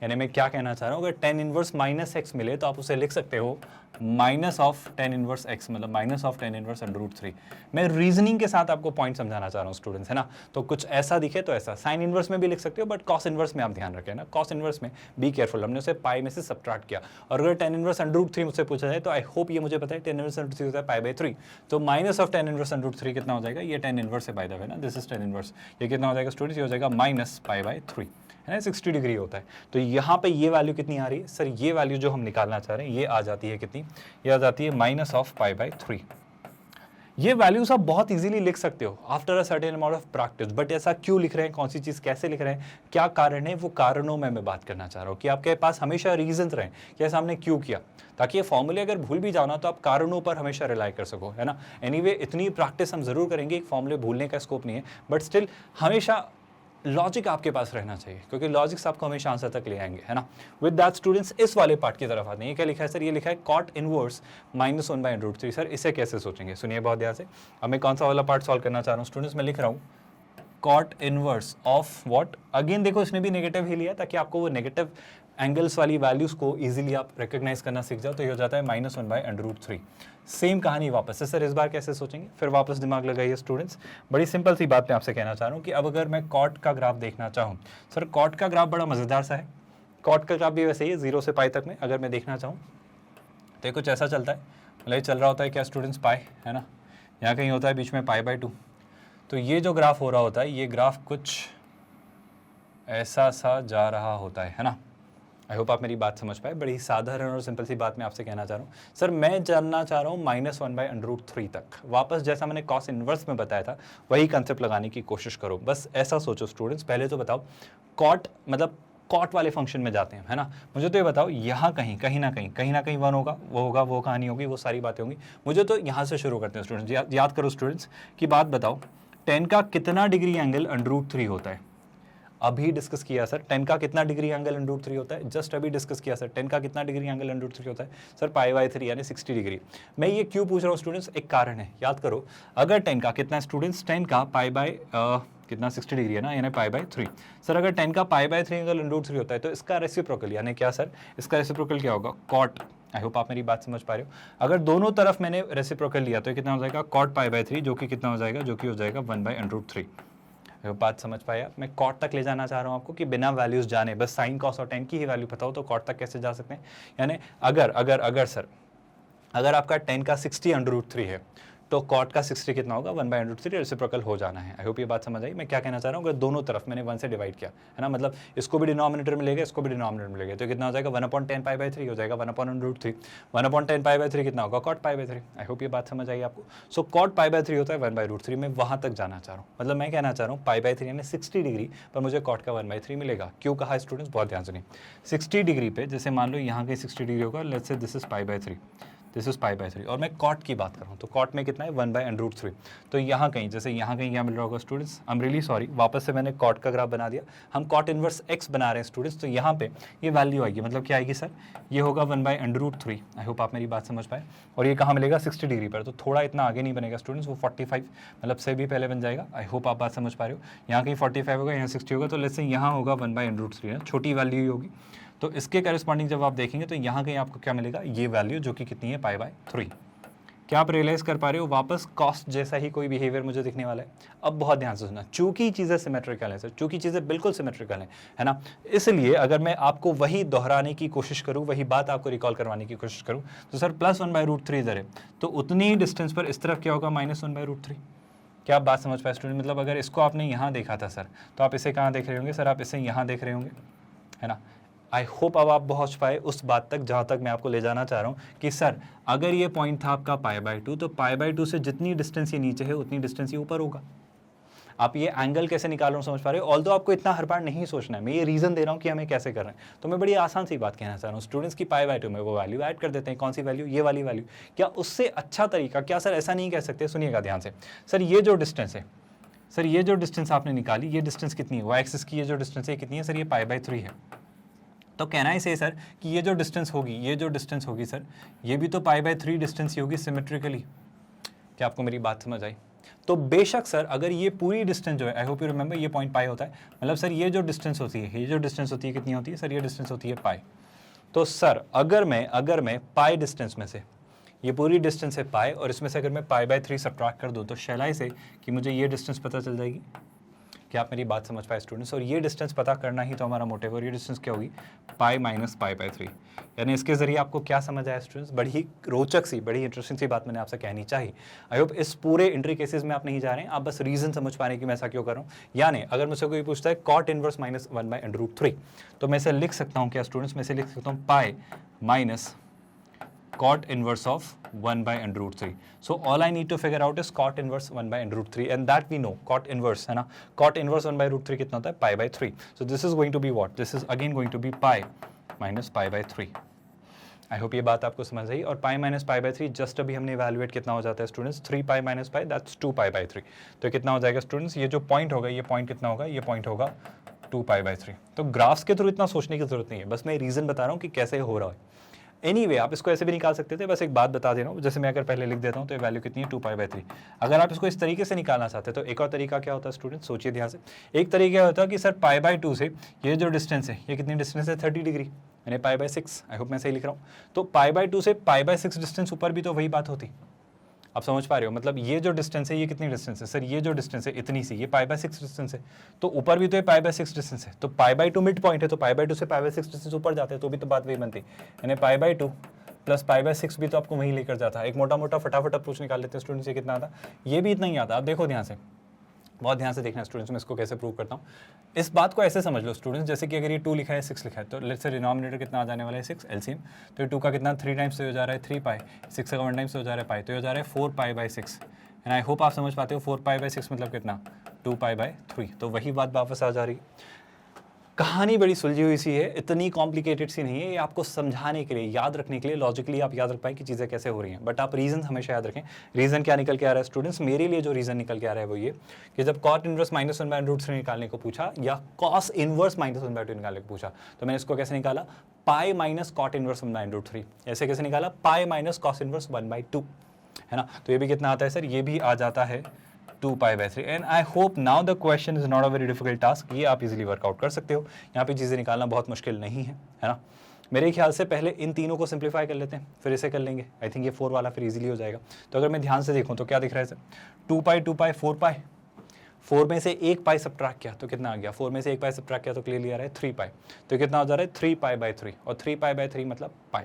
यानी मैं क्या कहना चाह रहा हूँ, अगर tan इनवर्स माइनस एक्स मिले तो आप उसे लिख सकते हो minus of tan inverse x, मतलब minus of tan inverse under root 3। मैं रीजनिंग के साथ आपको पॉइंट समझाना चाह रहा हूँ स्टूडेंट्स, है ना। तो कुछ ऐसा दिखे तो ऐसा, साइन इनवर्स में भी लिख सकते हो, बट कॉस इनवर्स में आप ध्यान रखें ना, कॉस इनवर्स में बी केयरफुल, हमने उसे पाई में से सब्ट्रैक्ट किया। और अगर tan इनवर्स अंडर रूट 3 मुझसे पूछा जाए तो आई होप ये मुझे पता है tan इनवर्स अंडर रूट 3 होता है पाई बाई 3, तो minus of tan inverse under root 3 कितना हो जाएगा? ये tan इनवर्स है बाय द वे ना, दिस इज tan इनवर्स। ये कितना हो जाएगा स्टूडेंट्स? ये हो जाएगा माइनस पाई बाई 3, है ना, 60 डिग्री होता है। तो यहाँ पे ये वैल्यू कितनी आ रही है सर? ये वैल्यू जो हम निकालना चाह रहे हैं ये आ जाती है कितनी? ये आ जाती है माइनस ऑफ पाई बाई 3। ये वैल्यूज आप बहुत इजीली लिख सकते हो after a certain amount of practice, but ऐसा क्यों लिख रहे हैं, कौन सी चीज़ कैसे लिख रहे हैं, क्या कारण है, वो कारणों में मैं बात करना चाह रहा हूँ कि आपके पास हमेशा रीजन रहें कि ऐसा हमने क्यों किया, ताकि ये फॉर्मूले अगर भूल भी जाओ ना तो आप कारणों पर हमेशा रिलाई कर सको, है ना। एनीवे इतनी प्रैक्टिस हम जरूर करेंगे, फॉर्मूले भूलने का स्कोप नहीं है, बट स्टिल हमेशा लॉजिक आपके पास रहना चाहिए, क्योंकि लॉजिक्स आपको हमेशा आंसर तक ले आएंगे, है ना। विद दैट स्टूडेंट्स इस वाले पार्ट की तरफ आते हैं। ये क्या लिखा है सर? ये लिखा है cot inverse minus 1 by under root 3। Sir इसे कैसे सोचेंगे? सुनिए बहुत ध्यान से। अब मैं कौन सा वाला पार्ट सॉल्व करना चाह रहा हूँ स्टूडेंट्स? मैं लिख रहा हूँ cot inverse of what. Again देखो इसने भी नेगेटिव ही लिया ताकि आपको वो नेगेटिव एंगल्स वाली वैल्यूज को इजीली आप रिकॉग्नाइज करना सीख जाओ। तो ये हो जाता है minus 1 by under root 3। Same कहानी वापस से सर, इस बार कैसे सोचेंगे? फिर वापस दिमाग लगाइए स्टूडेंट्स। बड़ी सिंपल सी बात मैं आपसे कहना चाह रहा हूँ कि अब अगर मैं कॉट का ग्राफ देखना चाहूँ, सर कॉट का ग्राफ बड़ा मज़ेदार सा है। कॉट का ग्राफ भी वैसे ही है 0 से पाई तक में अगर मैं देखना चाहूँ तो ये कुछ ऐसा चलता है, मतलब ये चल रहा होता है क्या स्टूडेंट्स? पाई, है ना, यहाँ कहीं होता है बीच में पाई बाय 2। तो ये जो ग्राफ हो रहा होता है, ये ग्राफ कुछ ऐसा सा जा रहा होता है ना। आई होप आप मेरी बात समझ पाए। बड़ी साधारण और सिंपल सी बात मैं आपसे कहना चाह रहा हूँ सर, मैं जानना चाह रहा हूँ माइनस 1 बाय अंडर रूट 3 तक। वापस जैसा मैंने कॉस इनवर्स में बताया था वही कंसेप्ट लगाने की कोशिश करो। बस ऐसा सोचो स्टूडेंट्स, पहले तो बताओ कॉट मतलब कॉट वाले फंक्शन में जाते हैं, है ना। मुझे तो ये बताओ यहाँ कहीं ना कहीं 1 होगा, वो कहानी होगी, वो सारी बातें होंगी। मुझे तो यहाँ से शुरू करते हैं स्टूडेंट्स। याद करो स्टूडेंट्स की बात बताओ, tan का कितना डिग्री एंगल अंडर रूट 3 होता है? अभी डिस्कस किया सर। tan का कितना डिग्री एंगल अंडर रूट 3 होता है? जस्ट अभी डिस्कस किया सर। tan का कितना डिग्री एंगल अंडर रूट 3 होता है? सर पाई बाय 3 यानी 60 डिग्री। मैं ये क्यों पूछ रहा हूँ स्टूडेंट्स? एक कारण है, याद करो। अगर tan का कितना स्टूडेंट्स, tan का पाई बाय कितना 60 डिग्री है ना, यानी पाई बाय 3। सर अगर tan का pi by 3 angle under root 3 होता है तो इसका रेसिप्रोकल यानी क्या सर? इसका रेसिप्रोकल क्या होगा? कॉट। आई होप आप मेरी बात समझ पा रहे हो। अगर दोनों तरफ मैंने रेसिप्रोकल लिया तो कितना हो जाएगा? कॉट पाई बाय 3, जो कि कितना हो जाएगा? जो कि हो जाएगा 1 बाय अंडर रूट 3। बात समझ पाया? मैं कॉट तक ले जाना चाह रहा हूँ आपको कि बिना वैल्यूज जाने, बस साइन कॉस और tan की ही वैल्यू पता हो तो कॉट तक कैसे जा सकते हैं। यानी अगर सर अगर आपका tan का 60 अंडर रूट 3 है तो कॉट का 60 कितना होगा? 1 बाय अंडर रूट 3 रेसिप्रोकल हो जाना है। आई होप ये बात समझ आई। मैं क्या कहना चाह रहा हूँ, अगर दोनों तरफ मैंने 1 से डिवाइड किया, है ना, मतलब इसको भी डिनोमिनेटर में लेगा, इसको भी डिनोमिनेटर में लेगा, तो कितना हो जाएगा? 1/10 पाई बाय 3 हो जाएगा 1 अंडर रूट 3। 1/10 पाई बाय 3 कितना होगा? Cot pi by 3। I hope ये बात समझ आई आपको। सो कॉट पाई बाय 3 होता है 1 बाय रूट 3। मैं वहाँ तक जाना चाह रहा हूँ, मतलब मैं कहना चाह रहा हूँ पाई बाय 3 यानी 60 डिग्री पर मुझे कॉट का 1 बाय 3 मिलेगा। क्यों कहा स्टूडेंट्स? बहुत ध्यान सुनिए। 60 डिग्री पे जैसे मान लो यहाँ कहीं 60 डिग्री होगा, let's say this is pi by 3, this is pi by 3, और मैं कॉट की बात कर रहा हूँ तो कॉट में कितना है? 1 बाय अंडर रूट 3। तो यहाँ कहीं जैसे यहाँ कहीं क्या मिल रहा होगा students? I am really sorry, वापस से मैंने कॉट का ग्राफ बना दिया। हम कॉट इनवर्स x बना रहे हैं स्टूडेंट्स, तो यहाँ पे ये वैल्यू आएगी, मतलब क्या आएगी सर? ये होगा 1 by under root 3। I hope आप मेरी बात समझ पाए। और ये कहाँ मिलेगा? 60 डिग्री पर। तो थोड़ा इतना आगे नहीं बनेगा स्टूडेंट्स, वो 45 मतलब से भी पहले बन जाएगा। आई होप आप बात समझ पा रहे हो। यहाँ कहीं 45 होगा, यहाँ 60 होगा, तो लेट्स से यहाँ होगा 1 बाय अंडर रूट 3 है, छोटी वैल्यू ही होगी। तो इसके करस्पॉन्डिंग जब आप देखेंगे तो यहाँ कहीं आपको क्या मिलेगा, ये वैल्यू जो कि कितनी है पाई/3। क्या आप रियलाइज कर पा रहे हो, वापस कॉस्ट जैसा ही कोई बिहेवियर मुझे दिखने वाला है। अब बहुत ध्यान से सुनना, चूंकि चीज़ें सिमेट्रिकल है सर, चूंकि चीज़ें बिल्कुल सिमेट्रिकल है ना, इसलिए अगर मैं आपको वही दोहराने की कोशिश करूं, वही बात आपको रिकॉल करवाने की कोशिश करूं, तो सर +1/√3 इधर है, तो उतनी ही डिस्टेंस पर इस तरफ क्या होगा, -1/√3। क्या आप बात समझ पाए स्टूडेंट? मतलब अगर इसको आपने यहाँ देखा था सर, तो आप इसे कहाँ देख रहे होंगे सर, आप इसे यहाँ देख रहे होंगे, है ना। आई होप अब आप पहुँच पाए उस बात तक जहाँ तक मैं आपको ले जाना चाह रहा हूँ कि सर अगर ये पॉइंट था आपका π/2, तो π/2 से जितनी डिस्टेंस ये नीचे है उतनी डिस्टेंस ये ऊपर होगा। आप ये एंगल कैसे निकाल रहा हूँ समझ पा रहे हो? ऑल्दो आपको इतना हर बार नहीं सोचना है, मैं ये रीज़न दे रहा हूँ कि हमें कैसे कर रहे हैं। तो मैं बड़ी आसान सी बात कहना चाह रहा हूँ, स्टूडेंट्स की π/2 में वो वैल्यू ऐड कर देते हैं। कौन सी वैल्यू? ये वाली वैल्यू। क्या उससे अच्छा तरीका, क्या सर ऐसा नहीं कह सकते? सुनिएगा ध्यान से सर, ये जो डिस्टेंस है सर, ये जो डिस्टेंस आपने निकाली, ये डिस्टेंस कितनी है, y एक्सिस की ये जो डिस्टेंस है कितनी है सर, ये π/3 है। तो कहना ही से सर कि ये जो डिस्टेंस होगी, ये जो डिस्टेंस होगी सर, ये भी तो π/3 डिस्टेंस ही होगी सिमेट्रिकली। क्या आपको मेरी बात समझ आई? तो बेशक सर अगर ये पूरी डिस्टेंस जो है, आई होप यू रिमेंबर ये पॉइंट पाई होता है, मतलब सर ये जो डिस्टेंस होती है, ये जो डिस्टेंस होती है कितनी होती है सर, ये डिस्टेंस होती है पाई। तो सर अगर मैं पाई डिस्टेंस में से, ये पूरी डिस्टेंस है पाई, और इसमें से अगर मैं π/3 सब्ट्रैक्ट कर दूँ, तो शैलाई से कि मुझे ये डिस्टेंस पता चल जाएगी। क्या आप मेरी बात समझ पाए स्टूडेंट्स? और ये डिस्टेंस पता करना ही तो हमारा मोटिव है, और ये डिस्टेंस क्या होगी, पाई माइनस π/3। यानी इसके जरिए आपको क्या समझ आया स्टूडेंट्स? बड़ी ही रोचक सी, बड़ी इंटरेस्टिंग सी बात मैंने आपसे कहनी चाहिए। आई होप इस पूरे इंट्री केसेस में आप नहीं जा रहे हैं, आप बस रीजन समझ पा रहे हैं कि मैं ऐसा क्यों कर रहा हूँ। यानी अगर मुझसे कोई पूछता है cot इनवर्स -1/√3, तो मैं इसे लिख सकता हूँ क्या स्टूडेंट्स? मैं इसे लिख सकता हूँ pi minus cot inverse of 1/√3. So all I need to figure out is cot inverse 1/√3, and that we know cot inverse है ना, cot inverse 1/√3 कितना होता है, π/3. So this is going to be what? This is again going to be pi minus π/3. I hope ये बात आपको समझ आई। और पाई माइनस π/3 जस्ट अभी हमने इवैल्यूएट कितना हो जाता है students, 3 pi minus pi, that's 2 π/3। तो कितना हो जाएगा स्टूडेंट्स, ये जो पॉइंट होगा, ये पॉइंट कितना होगा, ये पॉइंट होगा 2 π/3। तो ग्राफ्स के थ्रू इतना सोचने की जरूरत नहीं है, बस मैं रीजन बता रहा हूँ कि कैसे हो रहा है। एनीवे आप इसको ऐसे भी निकाल सकते थे, बस एक बात बता दे रहा हूँ, जैसे मैं अगर पहले लिख देता हूँ तो ये वैल्यू कितनी है, 2 π/3। अगर आप इसको इस तरीके से निकालना चाहते हैं तो एक और तरीका क्या होता है स्टूडेंट, सोचिए ध्यान से। एक तरीका होता है कि सर π/2 से ये जो डिस्टेंस है, ये कितनी डिस्टेंस है, 30 डिग्री, यानी π/6। आई होप मैं सही लिख रहा हूँ। तो π/2 से π/6 डिस्टेंस ऊपर भी तो वही बात होती। आप समझ पा रहे हो? मतलब ये जो डिस्टेंस है, ये कितनी डिस्टेंस है सर, ये जो डिस्टेंस है इतनी सी, ये π/6 डिस्टेंस है, तो ऊपर भी तो ये π/6 डिस्टेंस है, तो π/2 मिड पॉइंट है, तो π/2 से π/6 डिस्टेंस ऊपर जाते हैं, तो भी तो बात वही बनती, यानी π/2 प्लस π/6 भी तो आपको वहीं लेकर जाता है। एक मोटा मोटा फटाफट अप्रोच निकाल लेते हैं स्टूडेंट्स, ये कितना आता, ये भी इतना ही आता। आप देखो ध्यान से, बहुत ध्यान से देखना स्टूडेंट्स, मैं इसको कैसे प्रूव करता हूँ। इस बात को ऐसे समझ लो स्टूडेंट्स, जैसे कि अगर ये 2 लिखा है, 6 लिखा है, तो लेट्स से डिनोमिनेटर कितना आ जाने वाला है, 6 एलसीएम, तो ये 2 का कितना 3 टाइम्स से हो जा रहा है 3 पाई, 6 का 1 टाइम्स से हो जा रहा है पाई, तो ये हो जा रहा है 4 π/6। एंड आई होप आप समझ पाते हो 4 π/6 मतलब कितना, 2 π/3। तो वही बात वापस आ जा रही है। कहानी बड़ी सुलझी हुई सी है, इतनी कॉम्प्लिकेटेड सी नहीं है, ये आपको समझाने के लिए, याद रखने के लिए, लॉजिकली आप याद रख पाएं कि चीज़ें कैसे हो रही हैं। बट आप रीजन हमेशा याद रखें। रीजन क्या निकल के आ रहा है स्टूडेंट्स? मेरे लिए जो रीजन निकल के आ रहा है वो ये कि जब cot इनवर्स -1/√3 निकालने को पूछा या cos इनवर्स -1/2 निकालने को पूछा, तो मैंने इसको कैसे निकाला, पाई माइनस cot इनवर्स 1/√3। ऐसे कैसे निकाला, पाई माइनस cos इनवर्स 1/2, है ना। तो ये भी कितना आता है सर, ये भी आ जाता है 2 π/3। And I hope now the question is not a very difficult task, ये आप इजीली वर्कआउट कर सकते हो। यहाँ पे चीज़ें निकालना बहुत मुश्किल नहीं है ना। मेरे ख्याल से पहले इन तीनों को सिंप्लीफाई कर लेते हैं, फिर इसे कर लेंगे। आई थिंक ये 4 वाला फिर इजीली हो जाएगा। तो अगर मैं ध्यान से देखूँ तो क्या दिख रहा है सर, 2 पाई 2 पाई 4 पाई, 4 में से 1 पाई सब्ट्रैक्ट किया तो कितना आ गया, 4 में से 1 पाई सब्ट्रैक्ट किया तो क्लियरली आ रहा है 3 पाई। तो कितना हो जा रहा है 3 π/3, और 3 π/3 मतलब पाई,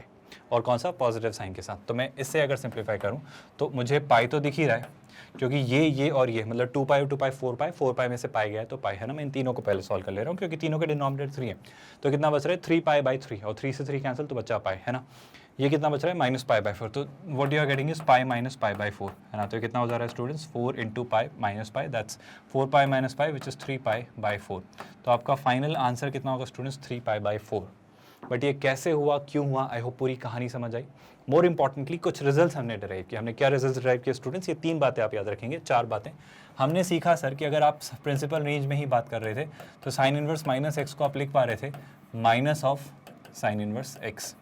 और कौन सा, पॉजिटिव साइन के साथ। तो मैं इससे अगर सिंप्लीफाई करूं तो मुझे पाई तो दिख ही रहा है, क्योंकि ये और ये मतलब 2 पाई 2 पाई 4 पाई में से पाई गया है तो पाई, है ना। मैं इन तीनों को पहले सॉल्व कर ले रहा हूँ क्योंकि तीनों के डिनोमिनेटर 3 है। तो कितना बच रहा है, 3 π/3, और 3 से 3 कैंसिल तो बचा पाई, है ना। ये कितना बच रहा है, -π/4। तो what you are getting is pi minus π/4, है ना। तो कितना हो जा रहा है students, 4 × pi minus pi, that's 4 pi minus pi which is 3 π/4। तो आपका फाइनल आंसर कितना होगा स्टूडेंट्स, 3 π/4। बट ये कैसे हुआ, क्यों हुआ, आई होप पूरी कहानी समझ आई। मोर इंपॉर्टेंटली कुछ रिजल्ट्स हमने डिराइव किए। हमने क्या रिजल्ट्स डिराइव किए स्टूडेंट्स, ये 3 बातें आप याद रखेंगे, 4 बातें हमने सीखा सर कि अगर आप प्रिंसिपल रेंज में ही बात कर रहे थे तो साइन इनवर्स -x को आप लिख पा रहे थे minus of sine inverse x।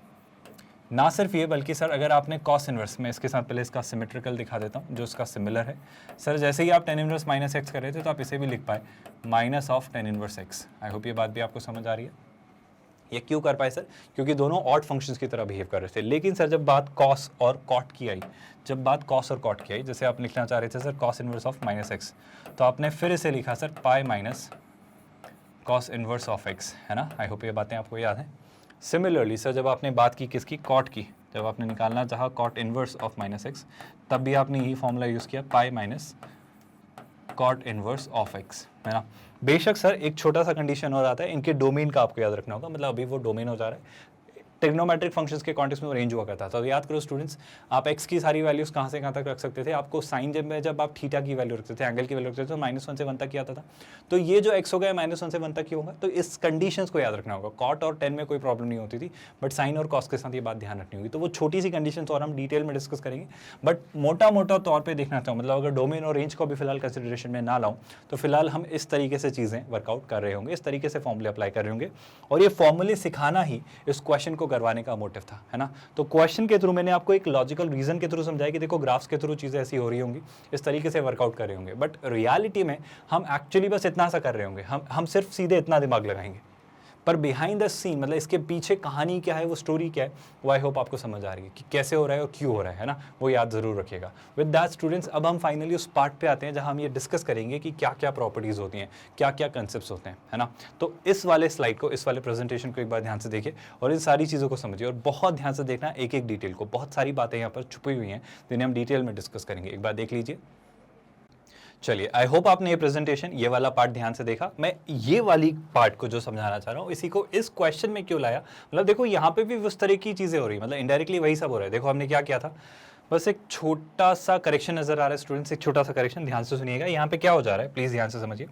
ना सिर्फ ये बल्कि सर अगर आपने कॉस इनवर्स, में इसके साथ पहले इसका सिमेट्रिकल दिखा देता हूँ जो इसका सिमिलर है सर, जैसे ही आप tan इनवर्स -x कर रहे थे तो आप इसे भी लिख pi minus of tan inverse x। I hope ये बात भी आपको समझ आ रही है। ये क्यों कर पाए सर? क्योंकि दोनों ऑड फंक्शंस की तरह बिहेव कर रहे थे। लेकिन सर जब बात कॉस और कॉट की आई, जैसे आप लिखना चाह रहे थे sir cos inverse of minus x, तो आपने फिर इसे लिखा sir pi minus cos inverse of x, है ना। आई होप ये बातें आपको याद हैं। सिमिलरली सर जब आपने बात की किसकी, कॉट की, जब आपने निकालना चाहा cot inverse of minus x, तब भी आपने यही फॉर्मूला यूज़ किया, pi minus cot inverse of x, है ना। बेशक सर एक छोटा सा कंडीशन और आता है, इनके डोमेन का आपको याद रखना होगा, मतलब अभी वो डोमेन हो जा रहा है, ट्रिग्नोमेट्रिक फंक्शंस के कॉन्टेक्स्ट में वो रेंज हुआ करता था। तो याद करो स्टूडेंट्स, आप एक्स की सारी वैल्यूज कहाँ से कहाँ तक रख सकते थे, आपको साइन जब आप थीटा की वैल्यू रखते थे, एंगल की वैल्यू रखते थे, तो -1 से 1 तक ही आता था। तो ये जो एक्स हो गया -1 से 1 तक ही होगा, तो इस कंडीशंस को याद रखना होगा। कॉट और टेन में कोई प्रॉब्लम नहीं होती थी, बट साइन और कॉस के साथ ये बात ध्यान रखनी होगी। तो वो छोटी सी कंडीशन और हम डिटेल में डिस्कस करेंगे, बट मोटा तौर पर देखना चाहूँ, मतलब अगर डोमेन और रेंज को भी फिलहाल कंसिडरेशन में ना लाऊं, तो फिलहाल हम इस तरीके से चीज़ें वर्कआउट कर रहे होंगे, इस तरीके से फॉर्मूले अप्लाई कर रहे होंगे, और ये फॉर्मूले सिखाना ही इस क्वेश्चन को करवाने का मोटिव था, है ना। तो क्वेश्चन के थ्रू मैंने आपको एक लॉजिकल रीजन के थ्रू समझाया कि देखो ग्राफ्स के थ्रू चीज़ें ऐसी हो रही होंगी, इस तरीके से वर्कआउट कर रहे होंगे, बट रियलिटी में हम एक्चुअली बस इतना सा कर रहे होंगे, हम सिर्फ सीधे इतना दिमाग लगाएंगे, पर बिहाइंड द सीन, मतलब इसके पीछे कहानी क्या है, वो स्टोरी क्या है, वो आई होप आपको समझ आ रही है कि कैसे हो रहा है और क्यों हो रहा है ना, वो याद जरूर रखिएगा। विद दैट स्टूडेंट्स, अब हम फाइनली उस पार्ट पे आते हैं जहां हम ये डिस्कस करेंगे कि क्या क्या प्रॉपर्टीज़ होती हैं, क्या क्या कंसेप्ट होते हैं, है ना। तो इस वाले स्लाइड को, इस वाले प्रेजेंटेशन को एक बार ध्यान से देखिए और इन सारी चीज़ों को समझिए, और बहुत ध्यान से देखना एक एक डिटेल को, बहुत सारी बातें यहाँ पर छुपी हुई हैं जिन्हें हम डिटेल में डिस्कस करेंगे। एक बार देख लीजिए। चलिए, आई होप आपने ये प्रेजेंटेशन, ये वाला पार्ट ध्यान से देखा। मैं ये वाली पार्ट को जो समझाना चाह रहा हूँ, इसी को इस क्वेश्चन में क्यों लाया, मतलब देखो यहाँ पे भी उस तरह की चीज़ें हो रही, मतलब इनडायरेक्टली वही सब हो रहा है। देखो हमने क्या किया था, बस एक छोटा सा करेक्शन नजर आ रहा है स्टूडेंट्स, एक छोटा सा करेक्शन, ध्यान से सुनिएगा। यहाँ पे क्या हो जा रहा है, प्लीज़ ध्यान से समझिए।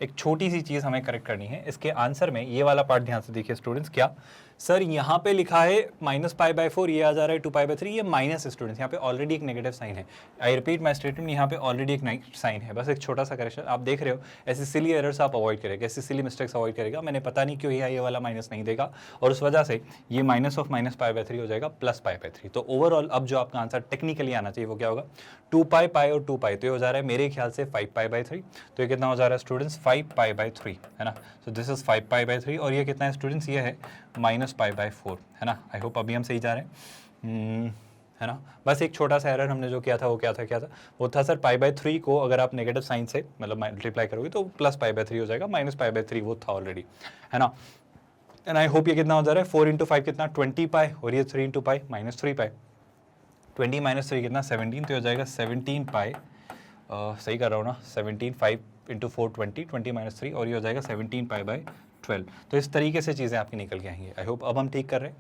एक छोटी सी चीज़ हमें करेक्ट करनी है इसके आंसर में, ये वाला पार्ट ध्यान से देखिए स्टूडेंट्स। क्या सर, यहाँ पे लिखा है -π/4, ये आ जा रहा है 2π/3, ये माइनस स्टूडेंट्स, यहाँ पे ऑलरेडी एक नेगेटिव साइन है। आई रिपीट माई स्टेटमेंट, यहाँ पे ऑलरेडी एक साइन है, बस एक छोटा सा करेक्शन। आप देख रहे हो, ऐसी सिली एरर्स आप अवॉइड करेगा, ऐसी सिली मिस्टेक्स अवॉइड करेगा। मैंने पता नहीं क्यों ये वाला माइनस नहीं देगा, और उस वजह से ये -π/3 हो जाएगा +π/3। तो ओवरऑल अब जो आपका आंसर टेक्निकली आना चाहिए वो क्या होगा, 2π, π और 2π, तो ये हो जा रहा है मेरे ख्याल से 5π/3। तो ये कितना हो जा रहा है स्टूडेंट्स, 5π/3, है ना। तो दिस इज 5π/3, और ये कितना है स्टूडेंट्स, ये है -π/4, है ना। आई होप अभी हम सही जा रहे हैं, है ना। बस एक छोटा सा एरर हमने जो किया था वो क्या था, वो था सर π/3 को अगर आप नेगेटिव साइन से मतलब मल्टीप्लाई करोगे तो +π/3 हो जाएगा, -π/3 वो था ऑलरेडी, है ना। एंड आई होप ये कितना हो जा रहा है, 4 × 5 कितना 20π, और ये 3 × π -3π, 20 - 3 कितना 17, तो हो जाएगा 17π, सही कर रहा हूँ ना, 17, 5 × 4 20, 20 - 3, और ये हो जाएगा 17π/12। तो इस तरीके से चीज़ें आपकी निकल के आएंगी। आई होप अब हम ठीक कर रहे हैं,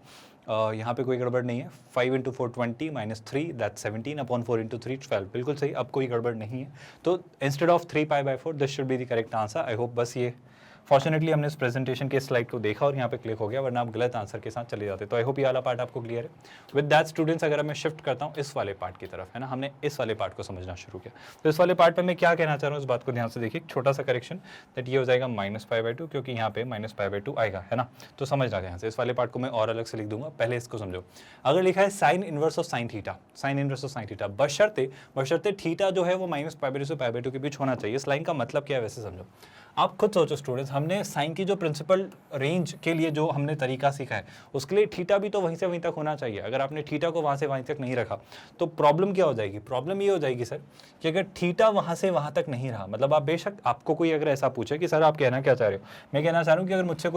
यहाँ पे कोई गड़बड़ नहीं है। 5 × 4 20 - 3 दैट 17/4 × 3 12, बिल्कुल सही, अब कोई गड़बड़ नहीं है। तो instead of 3π/4 this should be the correct answer. I hope बस ये फॉर्चुनेटली हमने इस प्रेजेंटेशन के स्लाइड को देखा और यहाँ पे क्लिक हो गया, वरना आप गलत आंसर के साथ चले जाते। तो आई होप ये वाला पार्ट आपको क्लियर है। विद दैट स्टूडेंट्स, अगर मैं शिफ्ट करता हूँ इस वाले पार्ट की तरफ, है ना, हमने इस वाले पार्ट को समझना शुरू किया। तो इस वाले पार्ट पे मैं क्या कहना चाह रहा हूँ, इस बात को ध्यान से देखिए। छोटा सा करेक्शन, दैट ये हो जाएगा -π/2, क्योंकि यहाँ पे -π/2 आएगा, है ना। तो समझना ध्यान से, इस वाले पार्ट को मैं और अलग से लिख दूंगा, पहले इसको समझो। अगर लिखा है sine inverse of sine theta, sign inverse of sine theta, बशर्ते थीटा जो है वो -π/2 से π/2 के बीच होना चाहिए। इस लाइन का मतलब क्या है वैसे समझो। आप खुद सोचो स्टूडेंट्स, हमने साइन की जो प्रिंसिपल रेंज के लिए जो हमने तरीका सीखा है, उसके लिए थीटा भी तो वहीं से वहीं तक होना चाहिए। अगर आपने थीटा को वहाँ से वहीं तक नहीं रखा तो प्रॉब्लम क्या हो जाएगी, प्रॉब्लम ये हो जाएगी सर कि अगर थीटा वहाँ से वहाँ तक नहीं रहा, मतलब आप बेशक आपको कोई अगर ऐसा पूछे कि सर आप कहना क्या चाह रहे हो, मैं कहना चाह रहा हूँ कि अगर मुझसे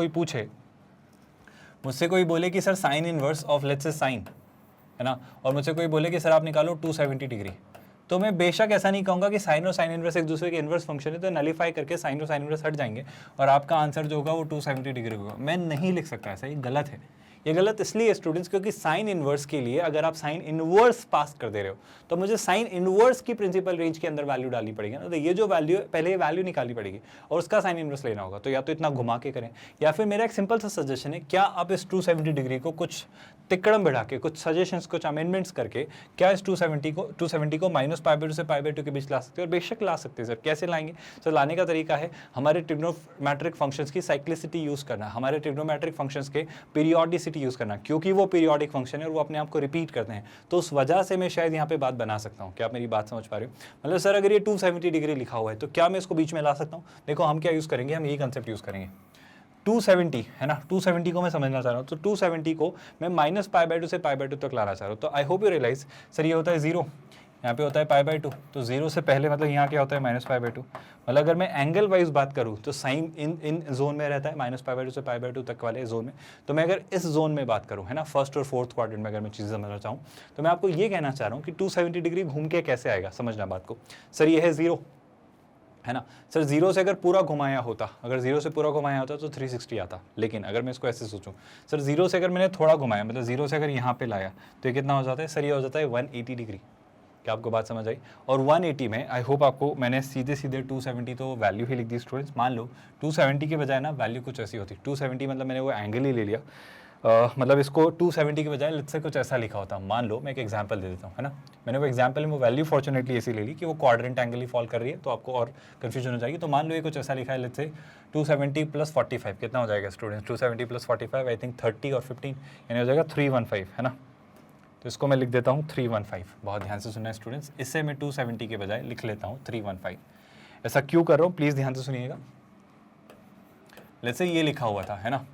कोई बोले कि sir sine inverse of let's say sine, है ना, और मुझसे कोई बोले कि सर आप निकालो 270 डिग्री, तो मैं बेशक ऐसा नहीं कहूँगा कि साइन और साइन इनवर्स एक दूसरे के इनवर्स फंक्शन है, तो नलीफाई करके साइन और साइन इनवर्स हट जाएंगे और आपका आंसर जो होगा वो 270 डिग्री होगा। मैं नहीं लिख सकता ऐसा, ये गलत है। ये गलत इसलिए स्टूडेंट्स क्योंकि साइन इनवर्स के लिए अगर आप साइन इनवर्स पास कर दे रहे हो तो मुझे साइन इनवर्स की प्रिंसिपल रेंज के अंदर वैल्यू डालनी पड़ेगी ना। तो ये जो वैल्यू पहले ये वैल्यू निकालनी पड़ेगी और उसका साइन इनवर्स लेना होगा। तो या तो इतना घुमा के करें, या फिर मेरा एक सिंपल सा सजेशन है, क्या आप इस 270 डिग्री को कुछ तिकड़म बढ़ा के, कुछ सजेशंस, कुछ अमेंडमेंट्स करके क्या इस 270 को -π/2 से π/2 के बीच ला सकते हो? और बेशक ला सकते हैं सर। कैसे लाएंगे सर? लाने का तरीका है हमारे ट्रिग्नोमेट्रिक फंक्शंस की साइक्लिसिटी यूज़ करना, हमारे ट्रिग्नोमेट्रिक फंक्शंस के पीरियोडिसिटी यूज़ करना, क्योंकि वो पीरियोडिक फंक्शन है और वो अपने आप को रिपीट करते हैं। तो उस वजह से मैं शायद यहाँ पे बात बना सकता हूँ। क्या आप मेरी बात समझ पा रहे हो? मतलब सर अगर ये 270 डिग्री लिखा हुआ है तो क्या मैं इसको बीच में ला सकता हूँ? देखो हम क्या यूज़ करेंगे, हम यही कंसेप्ट यूज़ करेंगे। 270 है ना, 270 को मैं समझना चाह रहा हूँ, तो 270 को मैं माइनस पाई बाई टू से पाई बाई टू तक लाना चाह रहा हूँ। तो I hope you realise sir ये होता है 0, यहाँ पे होता है पाई बाई टू, तो 0 से पहले मतलब यहाँ क्या होता है माइनस पाई बाई टू। मतलब अगर मैं एंगल वाइज बात करूँ तो साइन इन जोन में रहता है माइनस पाई बाई टू से पाई बाई टू तक वाले जोन में। तो मैं अगर इस जोन में बात करूँ है ना, फर्स्ट और फोर्थ क्वाड्रेंट में अगर मैं चीज़ें समझना चाहूँ, तो मैं आपको ये कहना चाह रहा हूँ कि 270 डिग्री घूम के कैसे आएगा, समझना बात को। सर ये है 0 है ना, सर 0 से अगर पूरा घुमाया होता, अगर 0 से पूरा घुमाया होता तो 360 आता। लेकिन अगर मैं इसको ऐसे सोचूं, सर 0 से अगर मैंने थोड़ा घुमाया, मतलब 0 से अगर यहाँ पे लाया तो ये कितना हो जाता है, सर ये हो जाता है 180 डिग्री। क्या आपको बात समझ आई? और 180 में आई होप आपको मैंने सीधे 270 तो वैल्यू ही लिख दी स्टूडेंट्स। मान लो 270 के बजाय ना वैल्यू कुछ ऐसी होती, 270 मतलब मैंने वो एंगल ही ले लिया, मतलब इसको 270 के बजाय लेट्स से कुछ ऐसा लिखा होता। मान लो मैं एक एग्जांपल दे देता हूँ है ना, मैंने वो एग्जांपल में वो वैल्यू फॉर्चुनेटली ऐसी ले ली कि वो क्वाड्रेंट एंगल ही फॉल कर रही है, तो आपको और कन्फ्यूजन हो जाएगी। तो मान लो ये कुछ ऐसा लिखा है, लेट्स से 270 प्लस 45 कितना हो जाएगा स्टूडेंट्स, 270 प्लस 45 आई थिंक 30 और 15 यानी हो जाएगा 315 है ना। तो इसको मैं लिख देता हूँ 315, बहुत ध्यान से सुनना है स्टूडेंट्स, इससे मैं 270 के बजाय लिख लेता हूँ 315। ऐसा क्यों कर रहा हूँ प्लीज़ ध्यान से सुनिएगा। लेट्स से ये लिखा हुआ था है ना,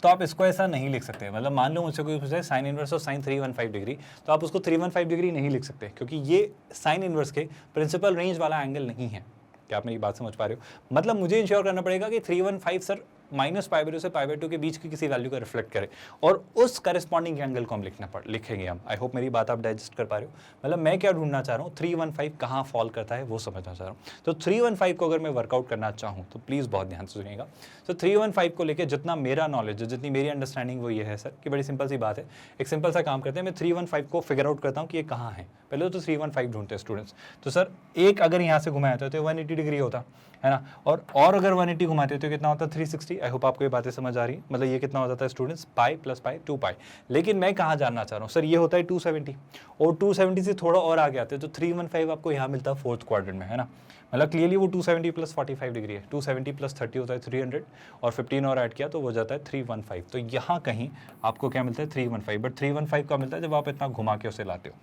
तो आप इसको ऐसा नहीं लिख सकते। मतलब मान लो मुझसे कोई पूछे sign inverse of sign 315 degree, तो आप उसको 315 डिग्री नहीं लिख सकते, क्योंकि ये साइन इनवर्स के प्रिंसिपल रेंज वाला एंगल नहीं है। क्या आप मेरी बात समझ पा रहे हो? मतलब मुझे इंश्योर करना पड़ेगा कि 315 sir minus pi by two से पाई बाई टू के बीच की किसी वैल्यू को रिफ्लेक्ट करे, और उस करस्पॉन्डिंग एंगल को हम लिखेंगे हम। आई होप मेरी बात आप डाइजेस्ट कर पा रहे हो। मतलब मैं क्या ढूंढना चाह रहा हूँ, 315 कहाँ फॉल करता है वो समझना चाह रहा हूँ। तो 315 को अगर मैं वर्कआउट करना चाहूँ तो प्लीज़ बहुत ध्यान से सुनिएगा। तो 315 को लेकर जितना मेरा नॉलेज है, जितनी मेरी अंडरस्टैंडिंग वो ये है सर कि बड़ी सिंपल सी बात है। एक सिंपल सा काम करते हैं, मैं 315 को फिगर आउट करता हूँ कि ये कहाँ है। पहले तो 315 ढूंढते हैं स्टूडेंट्स। तो सर एक अगर यहाँ से घुमाया तो 180 डिग्री होता है ना, और अगर 180 घुमाते तो कितना होता है 360। आई होप आपको ये बातें समझ आ रही है। मतलब ये कितना हो जाता है स्टूडेंट्स, पाई प्लस पाई 2 पाई। लेकिन मैं कहाँ जानना चाह रहा हूँ, सर ये होता है 270, और 270 से थोड़ा और आगे आते हैं तो 315 आपको यहाँ मिलता है फोर्थ क्वाड्रेंट में है ना। मतलब क्लियरली वो 270 प्लस 45 डिग्री है, 270 प्लस 30 होता है 300, और 15 और ऐड किया तो वो जाता है 315। तो यहाँ कहीं आपको क्या मिलता है 315, बट 315 का मिलता है जब आप इतना घुमा के उसे लाते हो।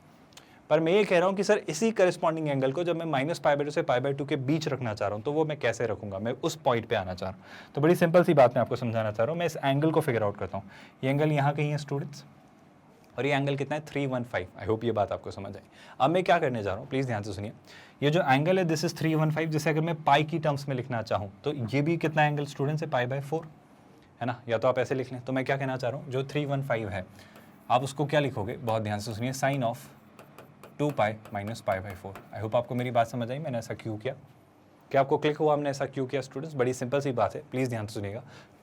पर मैं ये कह रहा हूँ कि सर इसी करस्पॉन्डिंग एंगल को जब मैं माइनस पाई बाई टू से पाई बाई टू के बीच रखना चाह रहा हूँ, तो वो मैं कैसे रखूंगा, मैं उस पॉइंट पे आना चाह रहा हूँ। तो बड़ी सिंपल सी बात मैं आपको समझाना चाह रहा हूँ। मैं इस एंगल को फिगर आउट करता हूँ। ये एंगल यहाँ कहीं है स्टूडेंट्स, और ये एंगल कितना है 315। आई होप ये बात आपको समझ आई। अब मैं क्या करने जा रहा हूँ प्लीज़ ध्यान से सुनिए। ये जो एंगल है दिस इज 315, जैसे अगर मैं पाई की टर्म्स में लिखना चाहूँ तो ये भी कितना एंगल स्टूडेंट्स है, पाई बाई 4 है ना, या तो आप ऐसे लिख लें। तो मैं क्या कहना चाह रहा हूँ, जो 315 है आप उसको क्या लिखोगे, बहुत ध्यान से सुनिए, sine of 2 pi minus pi by 4। आई होप आपको मेरी बात समझ आई, मैंने ऐसा क्यों किया, क्या आपको क्लिक हुआ हमने ऐसा क्यों किया स्टूडेंट्स? बड़ी सिंपल सी बात है, प्लीज़ ध्यान से सुनिएगा।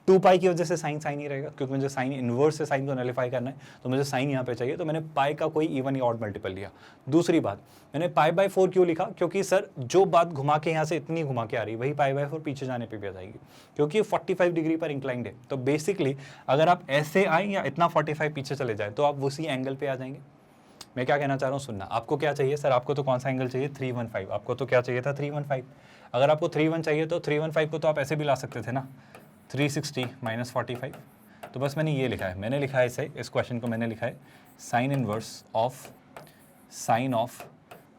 2 पाई की वजह से साइन साइन ही रहेगा, क्योंकि मुझे साइन इनवर्स से साइन को नलिफाई करना है, तो मुझे साइन यहाँ पे चाहिए, तो मैंने पाई का कोई इवन या ऑड मल्टीपल लिया। दूसरी बात, मैंने पाई बाई 4 क्यों लिखा, क्योंकि सर जो बात घुमा के यहाँ से इतनी घुमा के आ रही है वही पाई बाई 4 पीछे जाने पर भी आ जाएगी, क्योंकि 45 डिग्री पर इंक्लाइंड है। तो बेसिकली अगर आप ऐसे आए या इतना 45 पीछे चले जाए तो आप उसी एंगल पे आ जाएंगे। मैं क्या कहना चाह रहा हूँ सुनना, आपको क्या चाहिए सर, आपको तो कौन सा एंगल चाहिए 315, आपको तो क्या चाहिए था 315। अगर आपको 31 चाहिए तो 315 को तो आप ऐसे भी ला सकते थे ना, 360 माइनस 45। तो बस मैंने ये लिखा है, मैंने लिखा है इसे, इस क्वेश्चन को मैंने लिखा है sine inverse of sine of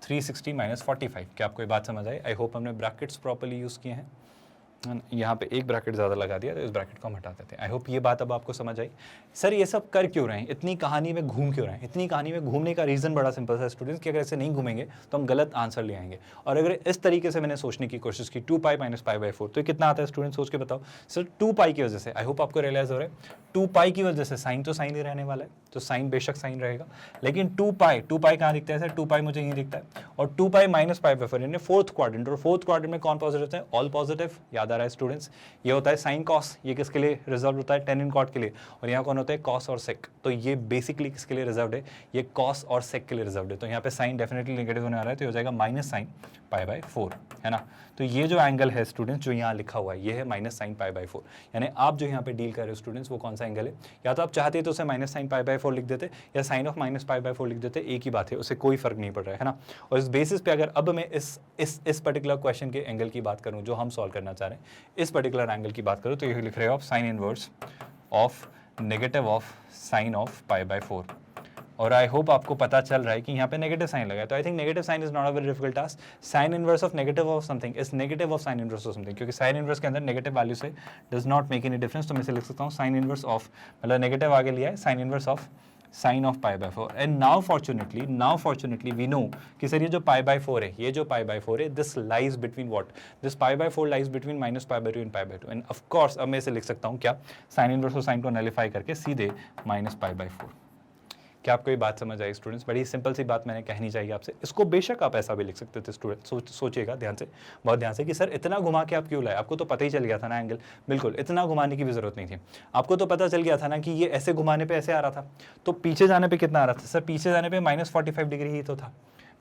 360 minus 45। क्या आपको ये बात समझ आई? आई होप हमने ब्रैकेट्स प्रॉपर्ली यूज़ किए हैं। यहाँ पे एक ब्रैकेट ज़्यादा लगा दिया तो इस ब्रैकेट को हम हटा देते हैं। आई होप ये बात अब आपको समझ आई। सर ये सब कर क्यों रहे हैं, इतनी कहानी में घूम क्यों रहे हैं? इतनी कहानी में घूमने का रीज़न बड़ा सिंपल है स्टूडेंट्स, कि अगर ऐसे नहीं घूमेंगे तो हम गलत आंसर ले आएंगे। और अगर इस तरीके से मैंने सोचने की कोशिश की 2 पाई माइनस पाई बाई 4, तो कितना आता है स्टूडेंट सोच के बताओ। सर 2 पाई की वजह से, आई होप आपको रियलाइज हो रहा है, 2 पाई की वजह से साइन तो साइन ही रहने वाला है, तो साइन बेशक साइन रहेगा, लेकिन 2 पाई कहाँ दिखता है सर, 2 पाई मुझे यहीं दिखता है, और 2 पाई माइनस पाई बाई 4 यानी फोर्थ क्वाड्रेंट, और फोर्थ क्वाड्रेंट में कौन पॉजिटिव होता है, ऑल पॉजिटिव। याद आ रहा है स्टूडेंट्स, ये होता है साइन कॉस, ये किसके लिए रिजर्व होता है, टेन इन कॉट के लिए, और यहाँ कौन होता है कॉस और सेक, तो ये बेसिकली किसके लिए रिजर्व है, ये कॉस और सेक के लिए रिजर्व है। तो यहाँ पे साइन डेफिनेटली नेगेटिव होने आ रहा है, तो हो जाएगा माइनस साइन पाई बाई 4 है ना। तो ये जो एंगल है स्टूडेंट्स जो यहाँ लिखा हुआ है ये है माइनस साइन पाई बाई 4, यानी आप जो यहाँ पे डील कर रहे हो स्टूडेंट्स वो कौन सा एंगल है। या तो आप चाहते तो उसे माइनस साइन पाई बाई 4 लिख देते, या sine of minus pi by 4 लिख देते, एक ही बात है, उससे कोई फर्क नहीं पड़ रहा है ना। और इस बेसिस पे अगर अब मैं इस पर्टिकुलर क्वेश्चन के एंगल की बात करूँ जो हम सॉल्व करना चाह रहे हैं, इस पर्टिकुलर एंगल की बात करूँ, तो ये लिख रहे हो आप sign inverse of negative of sine of pi by 4। और आई होप आपको पता चल रहा है कि यहाँ पे नेगेटिव साइन लगा है, तो I think negative sign is not a very difficult task. Sine inverse of negative of something is negative of sine inverse of something, क्योंकि साइन इनवर्स के अंदर नेगेटिव वैल्यू से does not make any difference. तो मैं इसे लिख सकता हूँ साइन इनवर्स ऑफ, मतलब नेगेटिव आगे लिया है, sine inverse of sine of pi by 4. And now fortunately we know कि सर ये जो पाई बाय 4 है, ये जो पाई बाय 4 है, this lies between what, this pi by 4 lies between minus pi by 2 and pi by 2. And of course अब मैं इसे लिख सकता हूँ क्या, साइन इनवर्स ऑफ साइन को नलिफाई करके सीधे माइनस पाई बाय 4. क्या आपको ये बात समझ आई स्टूडेंट्स? बड़ी सिंपल सी बात मैंने कहनी चाहिए आपसे. इसको बेशक आप ऐसा भी लिख सकते थे स्टूडेंट, सोचिएगा ध्यान से, बहुत ध्यान से, कि सर इतना घुमा के आप क्यों लाए, आपको तो पता ही चल गया था ना एंगल. बिल्कुल, इतना घुमाने की भी जरूरत नहीं थी, आपको तो पता चल गया था ना कि ये ऐसे घुमाने पे ऐसे आ रहा था, तो पीछे जाने पे कितना आ रहा था सर, पीछे जाने पे -45 डिग्री ही तो था.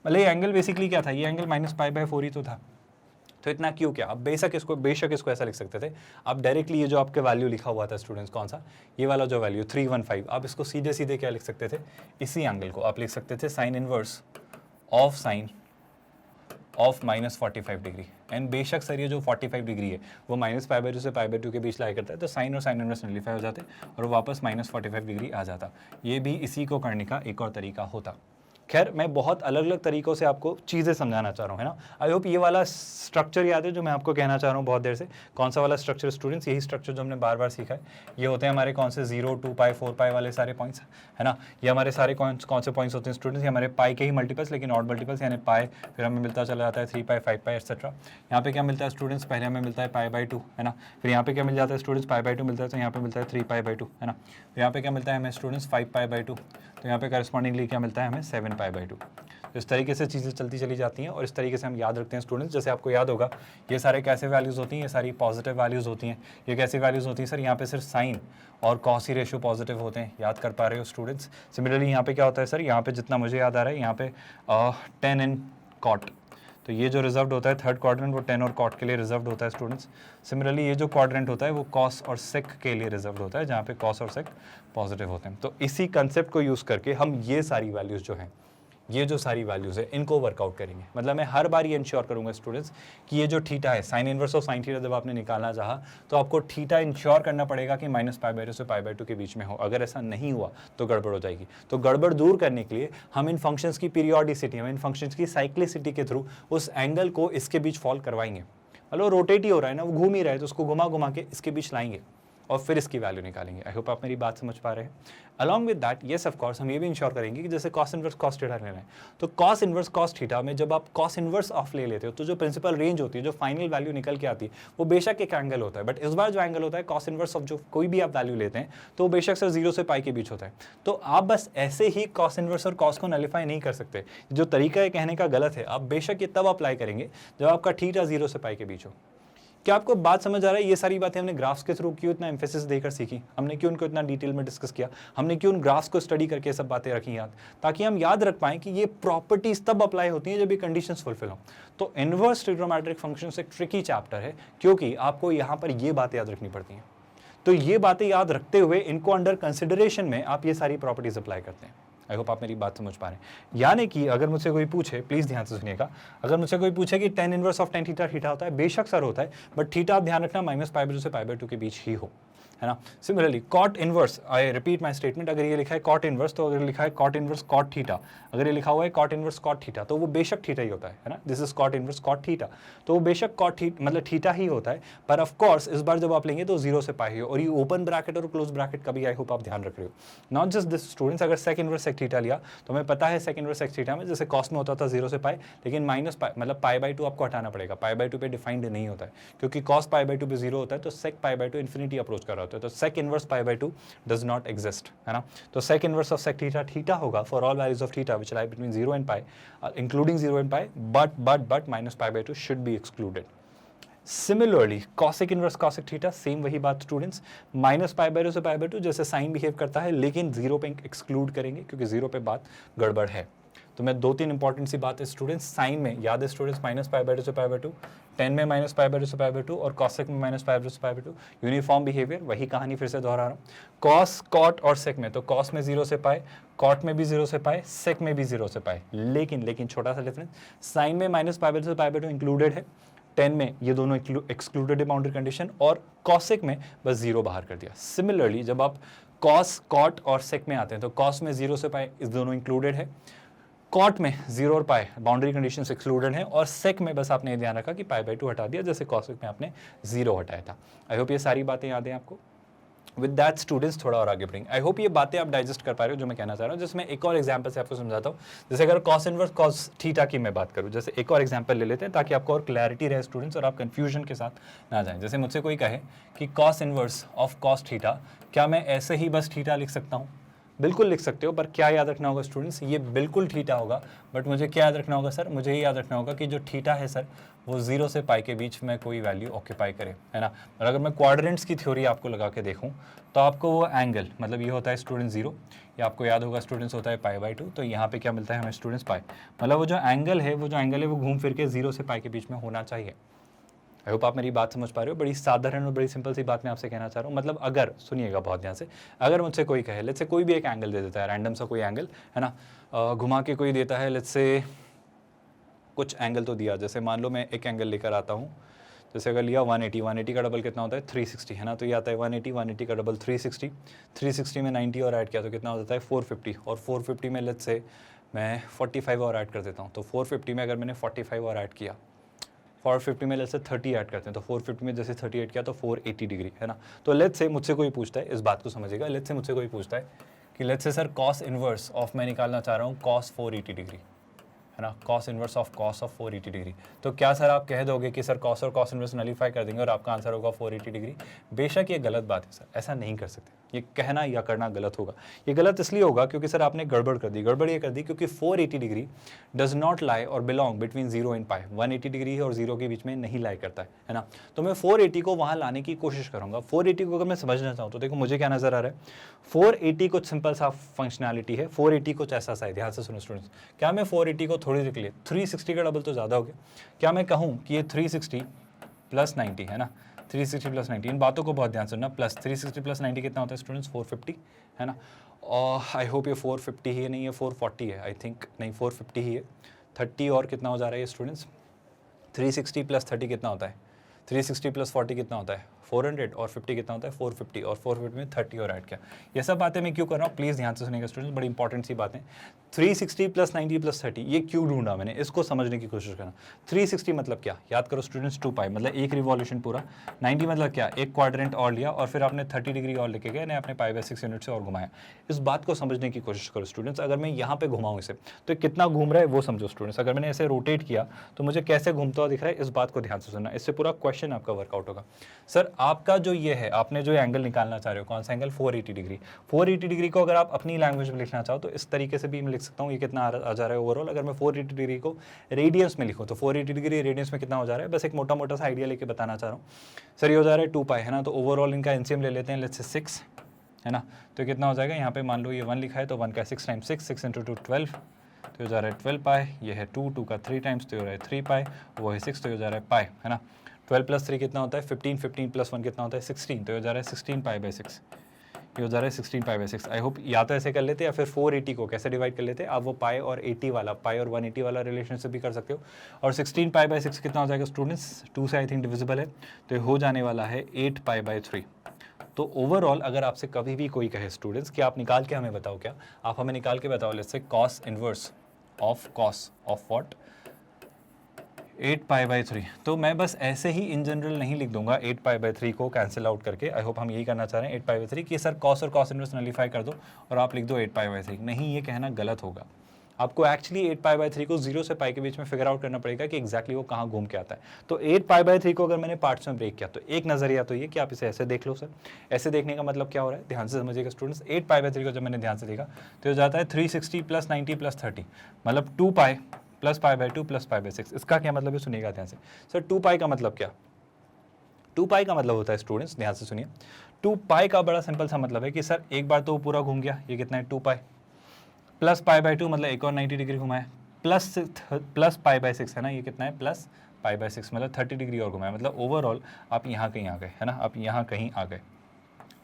मतलब ये एंगल बेसिकली क्या था, ये एंगल -π/4 ही तो था. तो इतना क्यों क्या, आप बेशक इसको ऐसा लिख सकते थे. आप डायरेक्टली ये जो आपके वैल्यू लिखा हुआ था स्टूडेंट्स, कौन सा, ये वाला जो वैल्यू 315, आप इसको सीधे सीधे क्या लिख सकते थे, इसी एंगल को आप लिख सकते थे sign inverse of sine of -45 degree. And बेशक सर ये जो 45 डिग्री है वो -π/2 से π/2 के बीच लाई करता है, तो साइन और साइन इनवर्स नलिफाई हो जाते और वापस -45 डिग्री आ जाता. ये भी इसी को करने का एक और तरीका होता. खैर मैं बहुत अलग अलग तरीकों से आपको चीज़ें समझाना चाह रहा हूँ, है ना. आई होप ये वाला स्ट्रक्चर याद है जो मैं आपको कहना चाह रहा हूँ बहुत देर से. कौन सा वाला स्ट्रक्चर स्टूडेंट्स, यही स्ट्रक्चर जो हमने बार बार सीखा है. ये होते हैं हमारे कौन से 0, 2 पाई 4 पाई वाले सारे पॉइंट्स, है ना. ये हमारे सारे कौन से पॉइंट्स होते हैं स्टूडेंट्स, ये हमारे पाई के ही मल्टीपल्स, लेकिन ऑड मल्टीपल्स, यानी पाई फिर हमें मिलता चला जाता है 3 पाई 5 पाई एक्सेट्रा. यहाँ पे क्या मिलता है स्टूडेंट्स, पहले हमें मिलता है π/2, है ना. फिर यहाँ पे क्या मिल जाता है स्टूडेंट्स, π/2 मिलता है, तो यहाँ पे मिलता है 3 π/2, है ना. फिर यहाँ पे क्या मिलता है हमें स्टूडेंट्स 5 π/2, तो यहाँ पे करस्पॉन्डिंगली क्या मिलता है हमें 7 π/2. तो इस तरीके से चीज़ें चलती चली जाती हैं और इस तरीके से हम याद रखते हैं स्टूडेंट्स. जैसे आपको याद होगा ये सारे कैसे वैल्यूज़ होती हैं, ये सारी पॉजिटिव वैल्यूज़ होती हैं. ये कैसी वैल्यूज़ होती हैं सर, यहाँ पे सिर्फ साइन और कॉस ही रेशियो पॉजिटिव होते हैं, याद कर पा रहे हो स्टूडेंट्स. सिमिलरली यहाँ पे क्या होता है सर, यहाँ पे जितना मुझे याद आ रहा है, यहाँ पे 10 एंड कॉट, तो ये जो रिजर्व्ड होता है थर्ड क्वाड्रेंट वो 10 और कॉट के लिए रिजर्व्ड होता है स्टूडेंट्स. सिमिलरली ये जो क्वाड्रेंट होता है वो कॉस और सेक के लिए रिजर्व्ड होता है, जहाँ पे कॉस और सेक पॉजिटिव होते हैं. तो इसी कंसेप्ट को यूज़ करके हम ये सारी वैल्यूज़ जो हैं, ये जो सारी वैल्यूज़ है इनको वर्कआउट करेंगे. मतलब मैं हर बार ये इंश्योर करूंगा स्टूडेंट्स कि ये जो थीटा है, sine inverse of sine theta जब आपने निकालना चाहा तो आपको थीटा इंश्योर करना पड़ेगा कि -π/2 से π/2 के बीच में हो. अगर ऐसा नहीं हुआ तो गड़बड़ हो जाएगी. तो गड़बड़ दूर करने के लिए हम इन फंक्शंस की पीरियोडिसिटी, हम इन फंक्शंस की साइक्लिसिटी के थ्रू उस एंगल को इसके बीच फॉल करवाएंगे. मतलब रोटेट ही हो रहा है ना, वो घूम ही रहा है, तो उसको घुमा घुमा के इसके बीच लाएंगे और फिर इसकी वैल्यू निकालेंगे. आई होप आप मेरी बात समझ पा रहे हैं. Along with that yes of course हम ये भी इंश्योर करेंगे कि जैसे कॉस इनवर्स कॉस थीटा लेना है, तो कॉस इनवर्स कॉस थीटा में जब आप कॉस इनवर्स ऑफ ले लेते हो तो जो प्रिंसिपल रेंज होती है, जो फाइनल वैल्यू निकल के आती है, वो बेशक एक एंगल होता है. बट इस बार जो एंगल होता है कॉस इनवर्स ऑफ जो कोई भी आप वैल्यू लेते हैं तो बेशक सर 0 से पाई के बीच होता है. तो आप बस ऐसे ही कॉस इनवर्स और कॉस को नलिफाई नहीं कर सकते. जो तरीका है कहने का गलत है. आप बेशक ये तब अप्लाई करेंगे जब आपका थीटा 0 से पाई के बीच हो. क्या आपको बात समझ आ रहा है? ये सारी बातें हमने ग्राफ्स के थ्रू क्यों इतना एम्फेसिस देकर सीखी, हमने क्यों उनको इतना डिटेल में डिस्कस किया, हमने क्यों उन ग्राफ्स को स्टडी करके सब बातें रखी याद, ताकि हम याद रख पाएं कि ये प्रॉपर्टीज तब अप्लाई होती हैं जब ये कंडीशंस फुलफिल हो. तो इनवर्स ट्रिग्नोमेट्रिक फंक्शंस एक ट्रिकी चैप्टर है, क्योंकि आपको यहाँ पर ये बातें याद रखनी पड़ती हैं. तो ये बातें याद रखते हुए इनको अंडर कंसिडरेशन में आप ये सारी प्रॉपर्टीज अप्लाई करते हैं. आई होप आप मेरी बात समझ पा रहे हैं. यानी कि अगर मुझसे कोई पूछे, प्लीज़ ध्यान से सुनिएगा, अगर मुझसे कोई पूछे कि tan inverse of tan theta theta होता है, बेशक सर होता है, बट थीटा आप ध्यान रखना -π/2 से π/2 के बीच ही हो, है ना. Similarly cot inverse, I repeat my statement, अगर ये लिखा है कॉट इनवर्स, तो अगर लिखा है कॉट इनवर्स कॉट थीटा, अगर ये लिखा हुआ है कॉट इनवर्स कॉट थीटा, तो वो बेशक थीटा ही होता है ना. This is cot inverse cot theta, तो वो बेशक कॉट मतलब थीटा ही होता है. पर ऑफ कोर्स इस बार जब आप लेंगे तो 0 से पाई हो, और ये ओपन ब्रैकेट और क्लोज ब्रैकेट का भी आई होप आप ध्यान रख रहे हो. नॉट जस्ट दिस स्टूडेंट्स, अगर सेक इनवर्स सेक थीटा लिया तो हमें पता है सेक इनवर्स सेक थीटा में जैसे कॉस में होता था 0 से पाई, लेकिन माइनस पाई मतलब π/2 आपको हटाना पड़ेगा. π/2 पे डिफाइंड नहीं होता है, क्योंकि कॉस π/2 पे 0 होता है, तो सेक π/2 इन्फिनिटी अप्रोच कर रहा होता है. तो sec inverse π/2 does not exist, है ना. तो sec inverse of sec theta theta होगा for all values of theta which lie between 0 and pi, including 0 and pi, but -π/2 should be excluded. Similarly cosec inverse cosec theta, same वही बात students, -π/2 से π/2 जैसे sign behave करता है, लेकिन 0 पे exclude करेंगे क्योंकि 0 पे बात गड़बड़ है. तो मैं 2-3 इंपॉर्टेंट सी बात है स्टूडेंट्स. साइन में याद है स्टूडेंट्स -π/2 से π/2, tan में -π/2 से π/2 और कॉसेक में -π/2 से π/2, यूनिफॉर्म बिहेवियर, वही कहानी फिर से दोहरा रहा हूँ. कॉस कॉट और सेक में, तो कॉस में 0 से पाई, कॉट में भी 0 से पाई, सेक में भी 0 से पाई, लेकिन छोटा सा डिफरेंस, साइन में -π/2 से π/2 इंक्लूडेड है, 10 में ये दोनों एक्सक्लूडेड है बाउंड्री कंडीशन, और कॉसेक में बस 0 बाहर कर दिया. सिमिलरली जब आप कॉस, कॉट और सेक में आते हैं, तो कॉस में 0 से पाई इस दोनों इंक्लूडेड है, कॉट में 0 और पाई बाउंड्री कंडीशन एक्सक्लूडेड है, और सेक में बस आपने ये ध्यान रखा कि पाई/2 हटा दिया, जैसे कॉसेक में आपने 0 हटाया था। आई होप ये सारी बातें याद हैं आपको। विद दैट स्टूडेंट्स थोड़ा और आगे बढ़ेंगे। आई होप ये बातें आप डाइजेस्ट कर पा रहे हो जो मैं कहना चाह रहा हूँ। जिसमें एक और एग्जांपल से आपको समझाता हूँ। जैसे अगर कॉस इनवर्स कॉस थीटा की मैं बात करूँ, जैसे एक और एग्जांपल ले लेते हैं ताकि आपको और क्लैरिटी रहे स्टूडेंट्स और आप कंफ्यूजन के साथ ना जाएं। जैसे मुझसे कोई कहे कि cos inverse of cos theta, क्या मैं ऐसे ही बस थीटा लिख सकता हूँ? बिल्कुल लिख सकते हो, पर क्या याद रखना होगा स्टूडेंट्स, ये बिल्कुल थीटा होगा, बट मुझे क्या याद रखना होगा सर? मुझे ये याद रखना होगा कि जो थीटा है सर वो 0 से पाई के बीच में कोई वैल्यू ऑक्यूपाई करे, है ना। और अगर मैं क्वाड्रेंट्स की थ्योरी आपको लगा के देखूं तो आपको वो एंगल, मतलब ये होता है स्टूडेंट 0, ये आपको याद होगा स्टूडेंट्स होता है पाई/2, तो यहाँ पे क्या मिलता है हमें स्टूडेंट्स पाई, मतलब वो जो एंगल है वो घूम फिर के 0 से पाई के बीच में होना चाहिए। आई होप आप मेरी बात समझ पा रहे हो। बड़ी साधारण और बड़ी सिंपल सी बात मैं आपसे कहना चाह रहा हूँ। मतलब अगर सुनिएगा बहुत ध्यान से, अगर मुझसे कोई कहे, लेट्स से कोई भी एक एंगल दे देता है, रैंडम सा कोई एंगल, है ना, घुमा के कोई देता है, लेट्स से कुछ एंगल तो दिया, जैसे मान लो मैं एक एंगल लेकर आता हूँ, जैसे अगर लिया 180 का डबल कितना होता है 360, है ना, तो ये आता है 180 का डबल 360 में 90 और ऐड किया तो कितना हो जाता है 450, और 450 में लेट्स से मैं 45 और ऐड कर देता हूँ, तो 450 में अगर मैंने 45 और ऐड किया, 450 में लेट्स से 30 ऐड करते हैं, तो 450 में जैसे 38 किया तो 480 डिग्री, है ना। तो लेट्स से मुझसे कोई पूछता है, इस बात को समझिएगा, लेट्स से मुझसे कोई पूछता है कि let's say sir cos inverse of मैं निकालना चाह रहा हूँ कॉस 480 डिग्री, है ना, cos inverse of cos of 480 degree, तो क्या सर आप कह दोगे कि सर कॉस और कॉस इनवर्स नलीफाई कर देंगे और आपका आंसर होगा 480 डिग्री? बेशक ये गलत बात है सर, ऐसा नहीं कर सकते, ये कहना या करना गलत होगा। ये गलत इसलिए होगा क्योंकि सर आपने गड़बड़ कर दी। गड़बड़ ये कर दी क्योंकि 480 डिग्री डज नॉट लाई और belong between 0 and pi, 180 degree और 0 के बीच में नहीं लाई करता है ना। तो मैं 480 को वहाँ लाने की कोशिश करूँगा। 480 को अगर मैं समझना चाहूँ तो देखो मुझे क्या नजर आ रहा है, 480 कुछ सिंपल सा फंक्शनैलिटी है, 480 कुछ ऐसा सा है, ध्यान से सुनो स्टूडेंट्स। क्या मैं 480 को थोड़ी देर के लिए 360 का डबल तो ज़्यादा हो गया, क्या मैं कहूँ कि ये 360 + 90, है ना, 360 + 90, इन बातों को बहुत ध्यान से सुनना, प्लस 360 + 90 कितना होता है स्टूडेंट्स 450, है ना। और आई होप ये 450 ही है, नहीं ये 440 है, आई थिंक नहीं 450 ही है। 30 और कितना हो जा रहा है स्टूडेंट्स, 360 + 30 कितना होता है, 360 + 40 कितना होता है 400, और 50 कितना होता है 450, और 450 में 30 और ऐड किया। ये सब बातें मैं क्यों कर रहा हूँ प्लीज़ ध्यान से सुनिएगा स्टूडेंट्स, बड़ी इंपॉर्टेंट सी बातें। 360 + 90 + 30 ये क्यों ढूंढा मैंने, इसको समझने की कोशिश करना। 360 मतलब क्या, याद करो स्टूडेंट्स 2 पाई मतलब एक रिवॉल्यूशन पूरा। 90 मतलब क्या, एक क्वाड्रेंट और लिया और फिर आपने 30 डिग्री और लेके गए, आपने पाई/6 यूनिट से और घुमाया। इस बात को समझने की कोशिश करो स्टूडेंट्स। अगर मैं यहाँ पे घुमाऊँ इसे तो कितना घूम रहा है वो समझो स्टूडेंट्स। अगर मैंने ऐसे रोटेट किया तो मुझे कैसे घूमता हुआ दिख रहा है, इस बात को ध्यान से सुनना, इससे पूरा क्वेश्चन आपका वर्कआउट होगा। सर आपका जो ये है, आपने जो एंगल निकालना चाह रहे हो, कौन सा एंगल 480 डिग्री, 480 डिग्री को अगर आप अपनी लैंग्वेज में लिखना चाहो तो इस तरीके से भी मैं लिख सकता हूँ, ये कितना आ जा रहा है ओवरऑल। अगर मैं 480 डिग्री को रेडियंस में लिखूँ तो 480 डिग्री रेडियंस में कितना हो जा रहा है, बस एक मोटा मोटा सा आइडिया लेके बताना चाह रहा हूँ। सर ये हो जा रहा है 2 पाई, है ना, तो ओवरऑल इनका एलसीएम ले लेते हैं, लेट्स से 6, है ना, तो कितना हो जाएगा, यहाँ पे मान लो ये 1 लिखा है तो 1 का 6 टाइम्स 6, 6 × 2 12, तो हो जा रहा है 12 पाई, ये है 2, 2 का 3 टाइम्स तो हो रहा है 3 पाई, वो है 6 तो हो जा रहा है पाई, है ना। 12 + 3 कितना होता है 15, 15 + 1 कितना होता है 16, तो हो जा रहा है 16 पाई/6, ये हो जा रहा है 16 पाई/6। आई होप या तो ऐसे कर लेते या फिर 480 को कैसे डिवाइड कर लेते, आप वो पाई और 80 वाला, पाई और 180 वाला रिलेशनशिप भी कर सकते हो। और 16 पाई/6 कितना हो जाएगा स्टूडेंट्स, 2 से आई थिंक डिविजिबल है, तो हो जाने वाला है 8 पाई/3। तो ओवरऑल अगर आपसे कभी भी कोई कहे स्टूडेंट्स कि आप निकाल के हमें बताओ, क्या आप हमें निकाल के बताओ, let's say cos inverse of cos of what 8 पाई/3, तो मैं बस ऐसे ही इन जनरल नहीं लिख दूंगा 8 पाई/3 को कैंसिल आउट करके। आई होप हम यही करना चाह रहे हैं 8 पाई/3 कि सर कॉस और कॉस इनवर्स नलीफाई कर दो और आप लिख दो 8 पाई/3, नहीं ये कहना गलत होगा। आपको एक्चुअली 8 पाई/3 को 0 से पाई के बीच में फिगर आउट करना पड़ेगा कि एग्जैक्टली वो कहाँ घूम के आता है। तो 8 पाई/3 को अगर मैंने पार्ट्स में ब्रेक किया तो एक नजरिया तो ये कि आप इसे ऐसे देख लो सर। ऐसे देखने का मतलब क्या हो रहा है, ध्यान से समझिएगा स्टूडेंट्स। 8 पाई/3 को जब मैंने ध्यान से देखा तो हो जाता है 360 + 90 + 30, मतलब 2 पाई + पाई/2 + पाई/6। इसका क्या मतलब है सुनिएगा ध्यान से। सर 2 पाई का मतलब क्या, 2 पाई का मतलब होता है स्टूडेंट्स, ध्यान से सुनिए, 2 पाई का बड़ा सिंपल सा मतलब है कि सर एक बार तो पूरा घूम गया, ये कितना है 2 पाई, प्लस पाई/2 मतलब एक और 90 डिग्री घुमाया, प्लस पाई/6 है ना, ये कितना है प्लस पाई/6 मतलब 30 डिग्री और घुमाया, मतलब ओवरऑल आप यहाँ कहीं आ गए, है ना, आप यहाँ कहीं आ गए,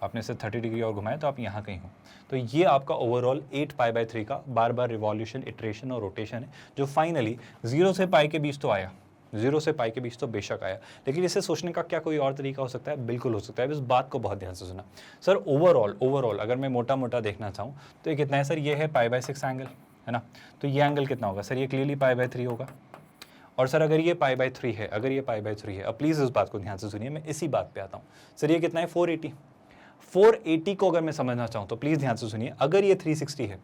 आपने इसे 30 डिग्री और घुमाया तो आप यहाँ कहीं हो। तो ये आपका ओवरऑल 8 पाई/3 का बार बार रिवॉल्यूशन, इटरेशन और रोटेशन है, जो फाइनली 0 से पाई के बीच तो आया, 0 से पाई के बीच तो बेशक आया, लेकिन इसे सोचने का क्या कोई और तरीका हो सकता है? बिल्कुल हो सकता है। इस बात को बहुत ध्यान से सुना सर। ओवरऑल अगर मैं मोटा मोटा देखना चाहूँ तो ये कितना है सर? ये है π/6 एंगल, है ना? तो ये एंगल कितना होगा सर? ये क्लियरली π/3 होगा। और सर अगर ये π/3 है, अगर ये π/3 है, अब प्लीज़ इस बात को ध्यान से सुनिए, मैं इसी बात पे आता हूँ सर। ये कितना है? 480 को अगर मैं समझना चाहूँ तो प्लीज़ ध्यान से सुनिए, अगर ये 360 है,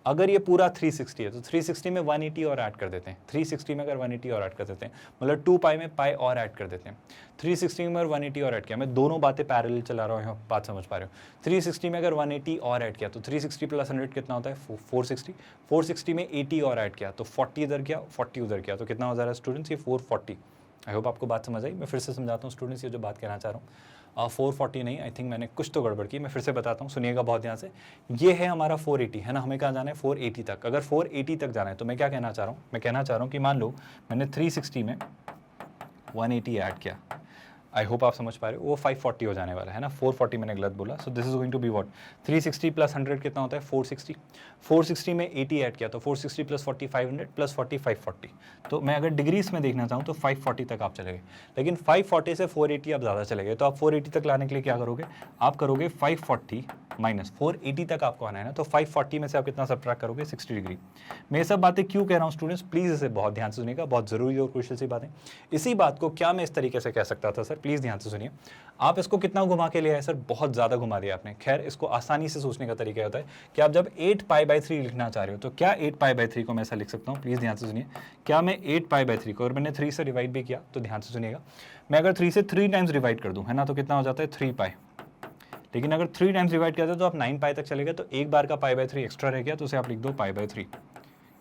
अगर ये पूरा 360 है तो 360 में 180 और ऐड कर देते हैं। 360 में अगर 180 और ऐड कर देते हैं, मतलब 2 पाई में पाई और ऐड कर देते हैं। 360 में अगर 180 और ऐड किया, मैं दोनों बातें पैरेलल चला रहा हूँ, बात समझ पा रहे हो? 360 में अगर 180 और ऐड किया तो 360 प्लस 100 कितना होता है? 460। 460 में 80 और ऐड किया तो 40 इधर गया, 40 उधर गया, तो कितना हो जा रहा है स्टूडेंट्स? ये 440। आई होप आपको बात समझ आई। मैं फिर से समझाता हूँ स्टूडेंट्स, ये जो बात कहना चाह रहा हूँ 440 नहीं, आई थिंक मैंने कुछ तो गड़बड़ की। मैं फिर से बताता हूँ, सुनिएगा बहुत ध्यान से। ये है हमारा 480, है ना? हमें कहाँ जाना है? 480 तक। अगर 480 तक जाना है तो मैं क्या कहना चाह रहा हूँ? मैं कहना चाह रहा हूँ कि मान लो मैंने 360 में 180 ऐड किया, आई होप आप समझ पा रहे हो, वो 540 हो जाने वाला है ना? 440 मैंने गलत बोला। So this is going to be what? 360 plus 100 कितना होता है? 460। 460 में 80 ऐड किया तो 460 प्लस 40 500 प्लस 40 540। तो मैं अगर डिग्रीज में देखना चाहूँ तो 540 तक आप चले गए, लेकिन 540 से 480 आप ज़्यादा चले गए। तो आप 480 तक लाने के लिए क्या करोगे? आप करोगे 540 माइनस 480 तक आपको आना है ना, तो 540 में से आप कितना सब्ट्रैक्ट करोगे? 60 डिग्री। मैं ये सब बातें क्यों कह रहा हूँ स्टूडेंट्स? प्लीज़ इसे बहुत ध्यान से सुनिएगा, बहुत ज़रूरी और क्रूशियल सी बातें। इसी बात को क्या मैं इस तरीके से कह सकता था सर? प्लीज़ ध्यान से सुनिए। आप इसको कितना घुमा के ले आए सर? बहुत ज़्यादा घुमा दिया आपने। खैर, इसको आसानी से सोचने का तरीका होता है कि आप जब 8π/3 लिखना चाह रहे हो तो क्या 8π/3 को मैं ऐसा लिख सकता हूँ? प्लीज़ ध्यान से सुनिए। क्या मैं 8π/3 को, और मैंने 3 से डिवाइड भी किया तो ध्यान से सुनिएगा, मैं अगर 3 से 3 टाइम्स डिवाइड कर दूँ, है ना, तो कितना हो जाता है? 3π। लेकिन अगर 3 टाइम्स डिवाइड करते तो आप 9π तक चले गए, तो एक बार का π/3 एक्स्ट्रा रह गया, तो उसे आप लिख दो π/3।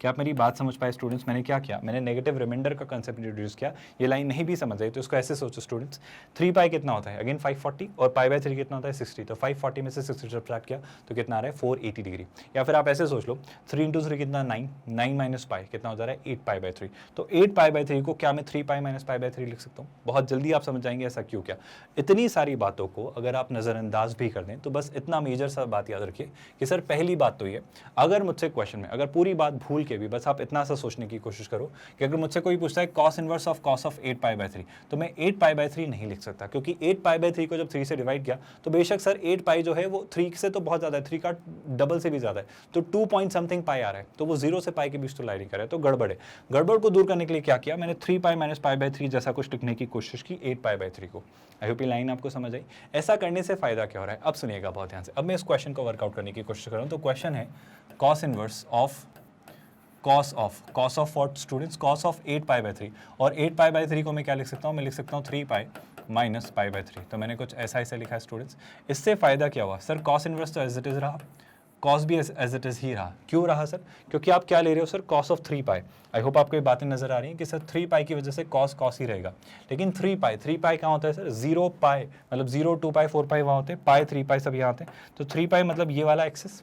क्या आप मेरी बात समझ पाए स्टूडेंट्स? मैंने क्या किया? मैंने नेगेटिव रिमाइंडर का कंसेप्ट इंट्रोड्यूस किया। ये लाइन नहीं भी समझ आई तो इसको ऐसे सोचो स्टूडेंट्स, 3π कितना होता है? अगेन 540, और π/3 कितना होता है? 60। तो 540 में से 60 सब्ट्रैक्ट किया तो कितना आ रहा है? 480 डिग्री। या फिर आप ऐसे सोच लो, 3 × 3 कितना? 9, 9 माइनस पाई कितना हो जा रहा है? 8π/3। तो 8π/3 को क्या मैं 3π माइनस π/3 लिख सकता हूँ? बहुत जल्दी आप समझ जाएंगे ऐसा क्यों। क्या इतनी सारी बातों को अगर आप नज़रअंदाज भी कर दें तो बस इतना मेजर सा बात याद रखिए कि सर पहली बात तो ये, अगर मुझसे क्वेश्चन में अगर पूरी बात भूल के भी बस आप इतना सा सोचने की कोशिश करो कि अगर मुझसे कोई पूछता है cos inverse of cos of 8π/3, तो मैं 8π/3 नहीं लिख सकता, क्योंकि 8π/3 को जब 3 से डिवाइड किया तो बेशक सर 8π जो है वो 3 से तो बहुत ज़्यादा है, 3 का डबल से भी ज़्यादा है, तो 2 पॉइंट समथिंग पाई आ रहा है, तो वो 0 से पाई के बीच तो लाई नहीं कर रहा है, तो गड़बड़ है। गड़बड़ को दूर करने के लिए क्या किया मैंने? 3π माइनस π/3 जैसा कुछ लिखने की कोशिश की 8π/3 को। आई होप ये लाइन आपको समझ आई। ऐसा करने से फायदा क्या हो रहा है? अब सुनिएगा बहुत ध्यान से। अब मैं इस क्वेश्चन को वर्कआउट करने की कोशिश कर रहा हूँ। तो क्वेश्चन है cos inverse of cos of what students? cos of 8π/3, और 8π/3 को मैं क्या लिख सकता हूँ? मैं लिख सकता हूँ 3π माइनस π/3। तो मैंने कुछ ऐसा लिखा है स्टूडेंट्स। इससे फायदा क्या हुआ सर? cos इनवर्स तो एज इट इज़ रहा, cos भी एज इट इज़ ही रहा। क्यों रहा सर? क्योंकि आप क्या ले रहे हो sir? cos of 3π। I hope आपको ये बातें नजर आ रही हैं कि सर 3π की वजह से cos ही रहेगा, लेकिन 3π कहाँ होता है सर? 0π, मतलब 0 2π 4π वहाँ होते हैं, पाई 3π सब यहाँ आते हैं, तो 3π मतलब ये वाला एक्सेस,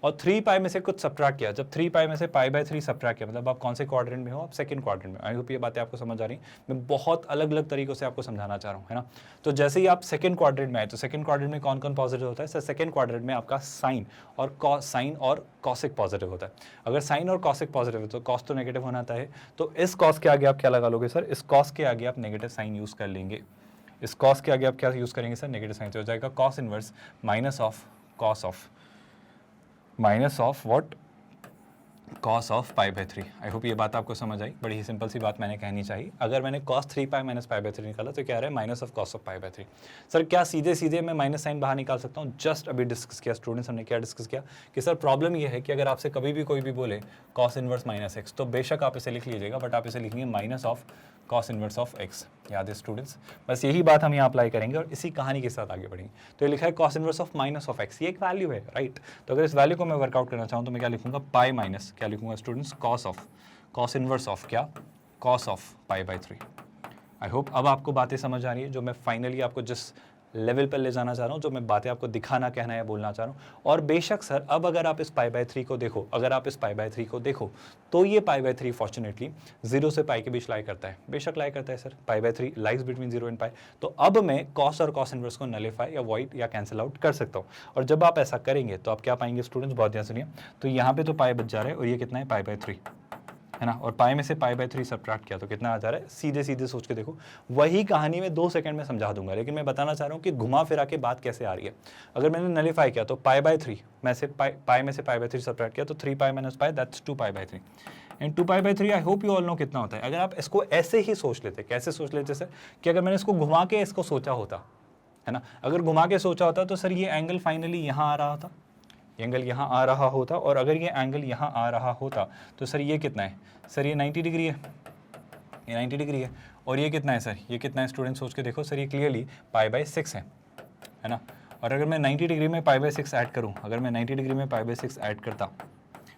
और 3π में से कुछ सब्ट्रैक्ट किया। जब 3π में से π/3 सब्ट्रैक्ट किया, मतलब आप कौन से क्वाड्रेंट में हो? आप सेकंड क्वाड्रेंट में। आई होप ये बातें आपको समझ आ रही हैं। मैं बहुत अलग अलग तरीकों से आपको समझाना चाह रहा हूँ, है ना? तो जैसे ही आप सेकंड क्वाड्रेंट में आए, तो सेकंड क्वाड्रेंट में कौन कौन पॉजिटिव होता है सर? सेकंड क्वाड्रेंट में आपका साइन और कॉसिक पॉजिटिव होता है। अगर साइन और कॉसिक पॉजिटिव है तो कॉस तो नेगेटिव होना है, तो इस कॉस के आगे आप क्या लगा लोगे सर? इस कॉस के आगे आप नेगेटिव साइन यूज़ कर लेंगे। इस कॉस के आगे आप क्या यूज़ करेंगे सर? Negative sign. तो हो जाएगा cos inverse minus of cos of what? cos of π/3। I hope ये बात आपको समझ आई। बड़ी ही सिंपल सी बात मैंने कहनी चाहिए। अगर मैंने cos 3π माइनस π/3 निकाला तो क्या आ रहा है? Minus of cos of π/3। Sir क्या सीधे मैं माइनस साइन बाहर निकाल सकता हूँ? जस्ट अभी डिस्कस किया स्टूडेंट्स, हमने क्या डिस्कस किया कि सर प्रॉब्लम ये है कि अगर आपसे कभी भी कोई भी बोले cos इनवर्स माइनस x, तो बेशक आप इसे लिख लीजिएगा, बट आप इसे लिखेंगे minus of cos inverse of x। याद है स्टूडेंट्स? बस यही बात हम यहाँ अप्लाई करेंगे और इसी कहानी के साथ आगे बढ़ेंगे। तो ये लिखा है cos inverse of minus of x, ये एक वैल्यू है, राइट? तो अगर इस वैल्यू को मैं वर्कआउट करना चाहूँ तो मैं क्या लिखूंगा? पाई माइनस क्या लिखूंगा स्टूडेंट्स? cos इनवर्स ऑफ क्या? cos of π/3। आई होप अब आपको बातें समझ आ रही है, जो मैं फाइनली आपको जिस लेवल पर ले जाना चाह रहा हूँ, जो मैं बातें आपको दिखाना, कहना या बोलना चाह रहा हूँ। और बेशक सर अब अगर आप इस π/3 को देखो, तो ये π/3 फॉर्चुनेटली 0 से पाई के बीच लाई करता है। बेशक लाई करता है sir, π/3 lies between 0 and pi. तो अब मैं cos और cos इनवर्स को नलीफाई या वॉइड या कैंसिल आउट कर सकता हूँ। और जब आप ऐसा करेंगे तो आप क्या पाएंगे स्टूडेंट्स? बहुत ध्यान सुनिए। तो यहाँ पे तो पाई बच जा रहा है, और ये कितना है? π/3। है ना, और पाई में से पाई बाय 3 सब्ट्रैक्ट किया तो कितना आ जा रहा है, सीधे सीधे सोच के देखो। वही कहानी में 2 सेकंड में समझा दूंगा, लेकिन मैं बताना चाह रहा हूँ कि घुमा फिरा के बात कैसे आ रही है। अगर मैंने नलीफाई किया तो पाई बाय 3 में से पाई में से पाई बाय 3 सब्ट्रैक्ट किया तो 3 पाई minus pi, that's 2 pi by 3 and 2 pi by 3 I hope you all know कितना होता है। अगर आप इसको ऐसे ही सोच लेते, कैसे सोच लेते सर, कि अगर मैंने इसको घुमा के इसको सोचा होता, है ना, अगर घुमा के सोचा होता तो सर ये एंगल फाइनली यहाँ आ रहा था, एंगल यहाँ आ रहा होता, और अगर ये एंगल यहाँ आ रहा होता तो सर ये कितना है, सर ये 90 डिग्री है, ये 90 डिग्री है, और ये कितना है सर, ये कितना है स्टूडेंट सोच के देखो सर, ये क्लियरली पाई बाय 6 है ना। और अगर मैं 90 डिग्री में पाई बाय 6 ऐड करूँ, अगर मैं 90 डिग्री में पाई बाय 6 ऐड करता,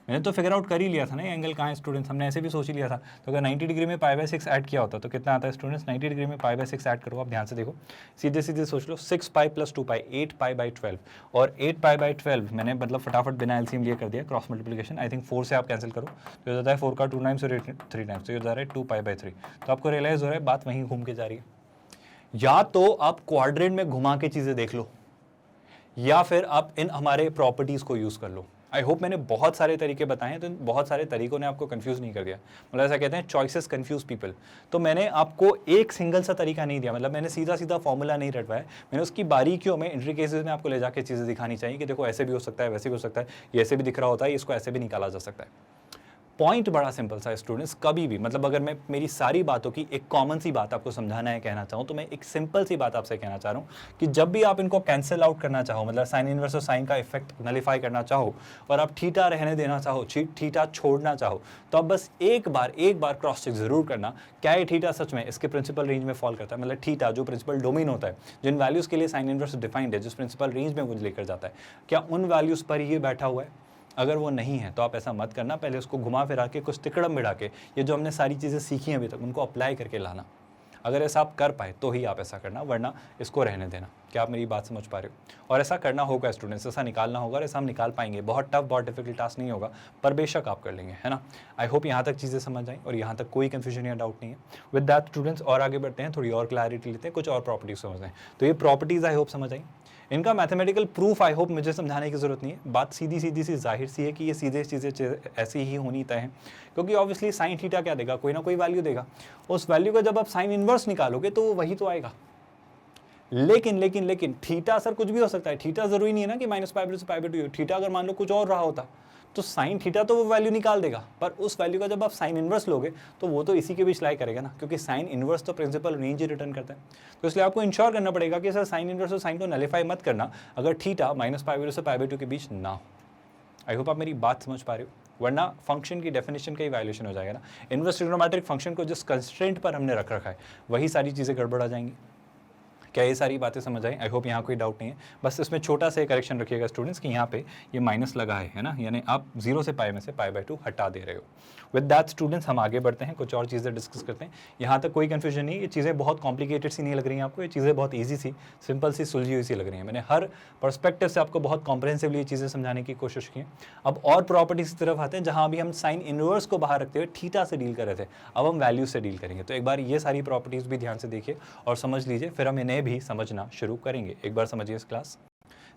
मैंने तो फिगर आउट कर ही लिया था ना ये एंगल कहाँ है स्टूडेंट्स, हमने ऐसे भी सोच ही लिया था। तो अगर 90 डिग्री में पाई बाय 6 ऐड किया होता तो कितना आता है स्टूडेंट्स, 90 डिग्री में पाई बाय 6 ऐड करो, आप ध्यान से देखो, सीधे सीधे सोच लो, 6 pi plus 2 pi 8 pi by 12, और 8 पाई बाय 12 मैंने मतलब फटाफट बिना एलसीएम लिए कर दिया, क्रॉस मल्टीप्लिकेशन, आई थिंक 4 से आप कैंसिल करो तो ये होता है 4 का 2 टाइम्स और 3 टाइम्स, तो ये जा रहा है 2 पाई बाय 3। तो आपको रियलाइज हो रहा है बात वहीं घूम के जा रही है। या तो आप क्वाड्रेंट में घुमा के चीज़ें देख लो, या फिर आप इन हमारे प्रॉपर्टीज़ को यूज़ कर लो। आई होप मैंने बहुत सारे तरीके बताए हैं, तो बहुत सारे तरीकों ने आपको कंफ्यूज नहीं कर दिया। मतलब ऐसा कहते हैं चॉइसेस कंफ्यूज पीपल। तो मैंने आपको एक सिंगल सा तरीका नहीं दिया, मतलब मैंने सीधा सीधा फॉर्मूला नहीं रटवाया, मैंने उसकी बारीकियों में इंट्रिकेसीज में आपको ले जाके चीज़ें दिखानी चाहिए कि देखो ऐसे भी हो सकता है, वैसे भी हो सकता है, ये ऐसे भी दिख रहा होता है, इसको ऐसे भी निकाला जा सकता है। पॉइंट बड़ा सिंपल सा स्टूडेंट्स, कभी भी मतलब अगर मैं मेरी सारी बातों की एक कॉमन सी बात आपको समझाना है, कहना चाहूँ, तो मैं एक सिंपल सी बात आपसे कहना चाह रहा हूँ कि जब भी आप इनको कैंसिल आउट करना चाहो, मतलब साइन इनवर्स और साइन का इफेक्ट नलीफाई करना चाहो, और आप थीटा रहने देना चाहो, थीटा छोड़ना चाहो, तो आप बस एक बार क्रॉस चेक जरूर करना, क्या ये थीटा सच में इसके प्रिंसिपल रेंज में फॉल करता है। मतलब थीटा जो प्रिंसिपल डोमेन होता है, जिन वैल्यूज़ के लिए साइन इनवर्स डिफाइंड है, जिस प्रिंसिपल रेंज में वो लेकर जाता है, क्या उन वैल्यूज़ पर ही बैठा हुआ है। अगर वो नहीं है तो आप ऐसा मत करना, पहले उसको घुमा फिरा के कुछ तिकड़म बिड़ा के ये जो हमने सारी चीज़ें सीखी हैं अभी तक उनको अप्लाई करके लाना। अगर ऐसा आप कर पाए तो ही आप ऐसा करना, वरना इसको रहने देना। क्या आप मेरी बात समझ पा रहे हो? और ऐसा करना होगा स्टूडेंट्स, ऐसा निकालना होगा, और ऐसा हम निकाल पाएंगे। बहुत टफ, बहुत डिफिकल्ट टास्क नहीं होगा, पर बेशक आप कर लेंगे, है ना। आई होप यहाँ तक चीज़ें समझ आई और यहाँ तक कोई कन्फ्यूजन या डाउट नहीं है। विद दैट स्टूडेंट्स और आगे बढ़ते हैं, थोड़ी और क्लैरिटी लेते हैं, कुछ और प्रॉपर्टीज समझते हैं। तो ये प्रॉपर्टीज़ आई होप समझ आई। इनका मैथमेटिकल प्रूफ आई होप मुझे समझाने की ज़रूरत नहीं है, बात सीधी सीधी सी जाहिर सी है कि ये सीधे चीज़ें ऐसी ही होनी तय है, क्योंकि ऑब्वियसली साइन थीटा क्या देगा, कोई ना कोई वैल्यू देगा। उस वैल्यू का जब आप साइन इनवर्स निकालोगे तो वो वही तो आएगा। लेकिन लेकिन लेकिन थीटा सर कुछ भी हो सकता है, थीटा जरूरी नहीं है ना कि माइनस पाई से पाई बाय 2। थीटा अगर मान लो कुछ और रहा होता तो साइन थीटा तो वो वैल्यू निकाल देगा, पर उस वैल्यू का जब आप साइन इनवर्स लोगे तो वो तो इसी के बीच लाई करेगा ना, क्योंकि साइन इनवर्स तो प्रिंसिपल रेंज ही रिटर्न करता है। तो इसलिए आपको इंश्योर करना पड़ेगा कि सर साइन इनवर्स और साइन को नलीफाई मत करना अगर थीटा माइनस पाई बाय से पाई बाय 2 के बीच ना हो। आई होप आप मेरी बात समझ पा रहे हो, वरना फंक्शन की डेफिनेशन का ही वायलेशन हो जाएगा ना। इनवर्स ट्रिग्नोमेट्रिक फंक्शन को जिस कंस्ट्रेंट पर हमने रख रखा है वही सारी चीज़ें गड़बड़ा जाएंगी। क्या ये सारी बातें समझ आई? आई होप यहाँ कोई डाउट नहीं है। बस इसमें छोटा सा करेक्शन रखिएगा स्टूडेंट्स कि यहाँ पे ये माइनस लगा है ना, यानी आप 0 से पाई में से पाई बाय 2 हटा दे रहे हो। विद दैट स्टूडेंट्स हम आगे बढ़ते हैं, कुछ और चीज़ें डिस्कस करते हैं। यहाँ तक कोई कन्फ्यूजन नहीं, ये चीज़ें बहुत कॉम्प्लिकेटेड सी नहीं लग रही हैं आपको, ये चीज़ें बहुत ईजी सी, सिंपल सी, सुलझी हुई सी लग रही हैं। मैंने हर पर्सपेक्टिव से आपको बहुत कॉम्प्रिहेंसिवली ये चीज़ें समझाने की कोशिश की। अब और प्रॉपर्टीज की तरफ आते हैं, जहाँ अभी हम साइन इनवर्स को बाहर रखते हुए थीटा से डील कर रहे थे, अब हम वैल्यू से डील करेंगे। तो एक बार ये सारी प्रॉपर्टीज़ भी ध्यान से देखिए और समझ लीजिए, फिर हम इन्हें भी समझना शुरू करेंगे। एक बार समझिए इस क्लास।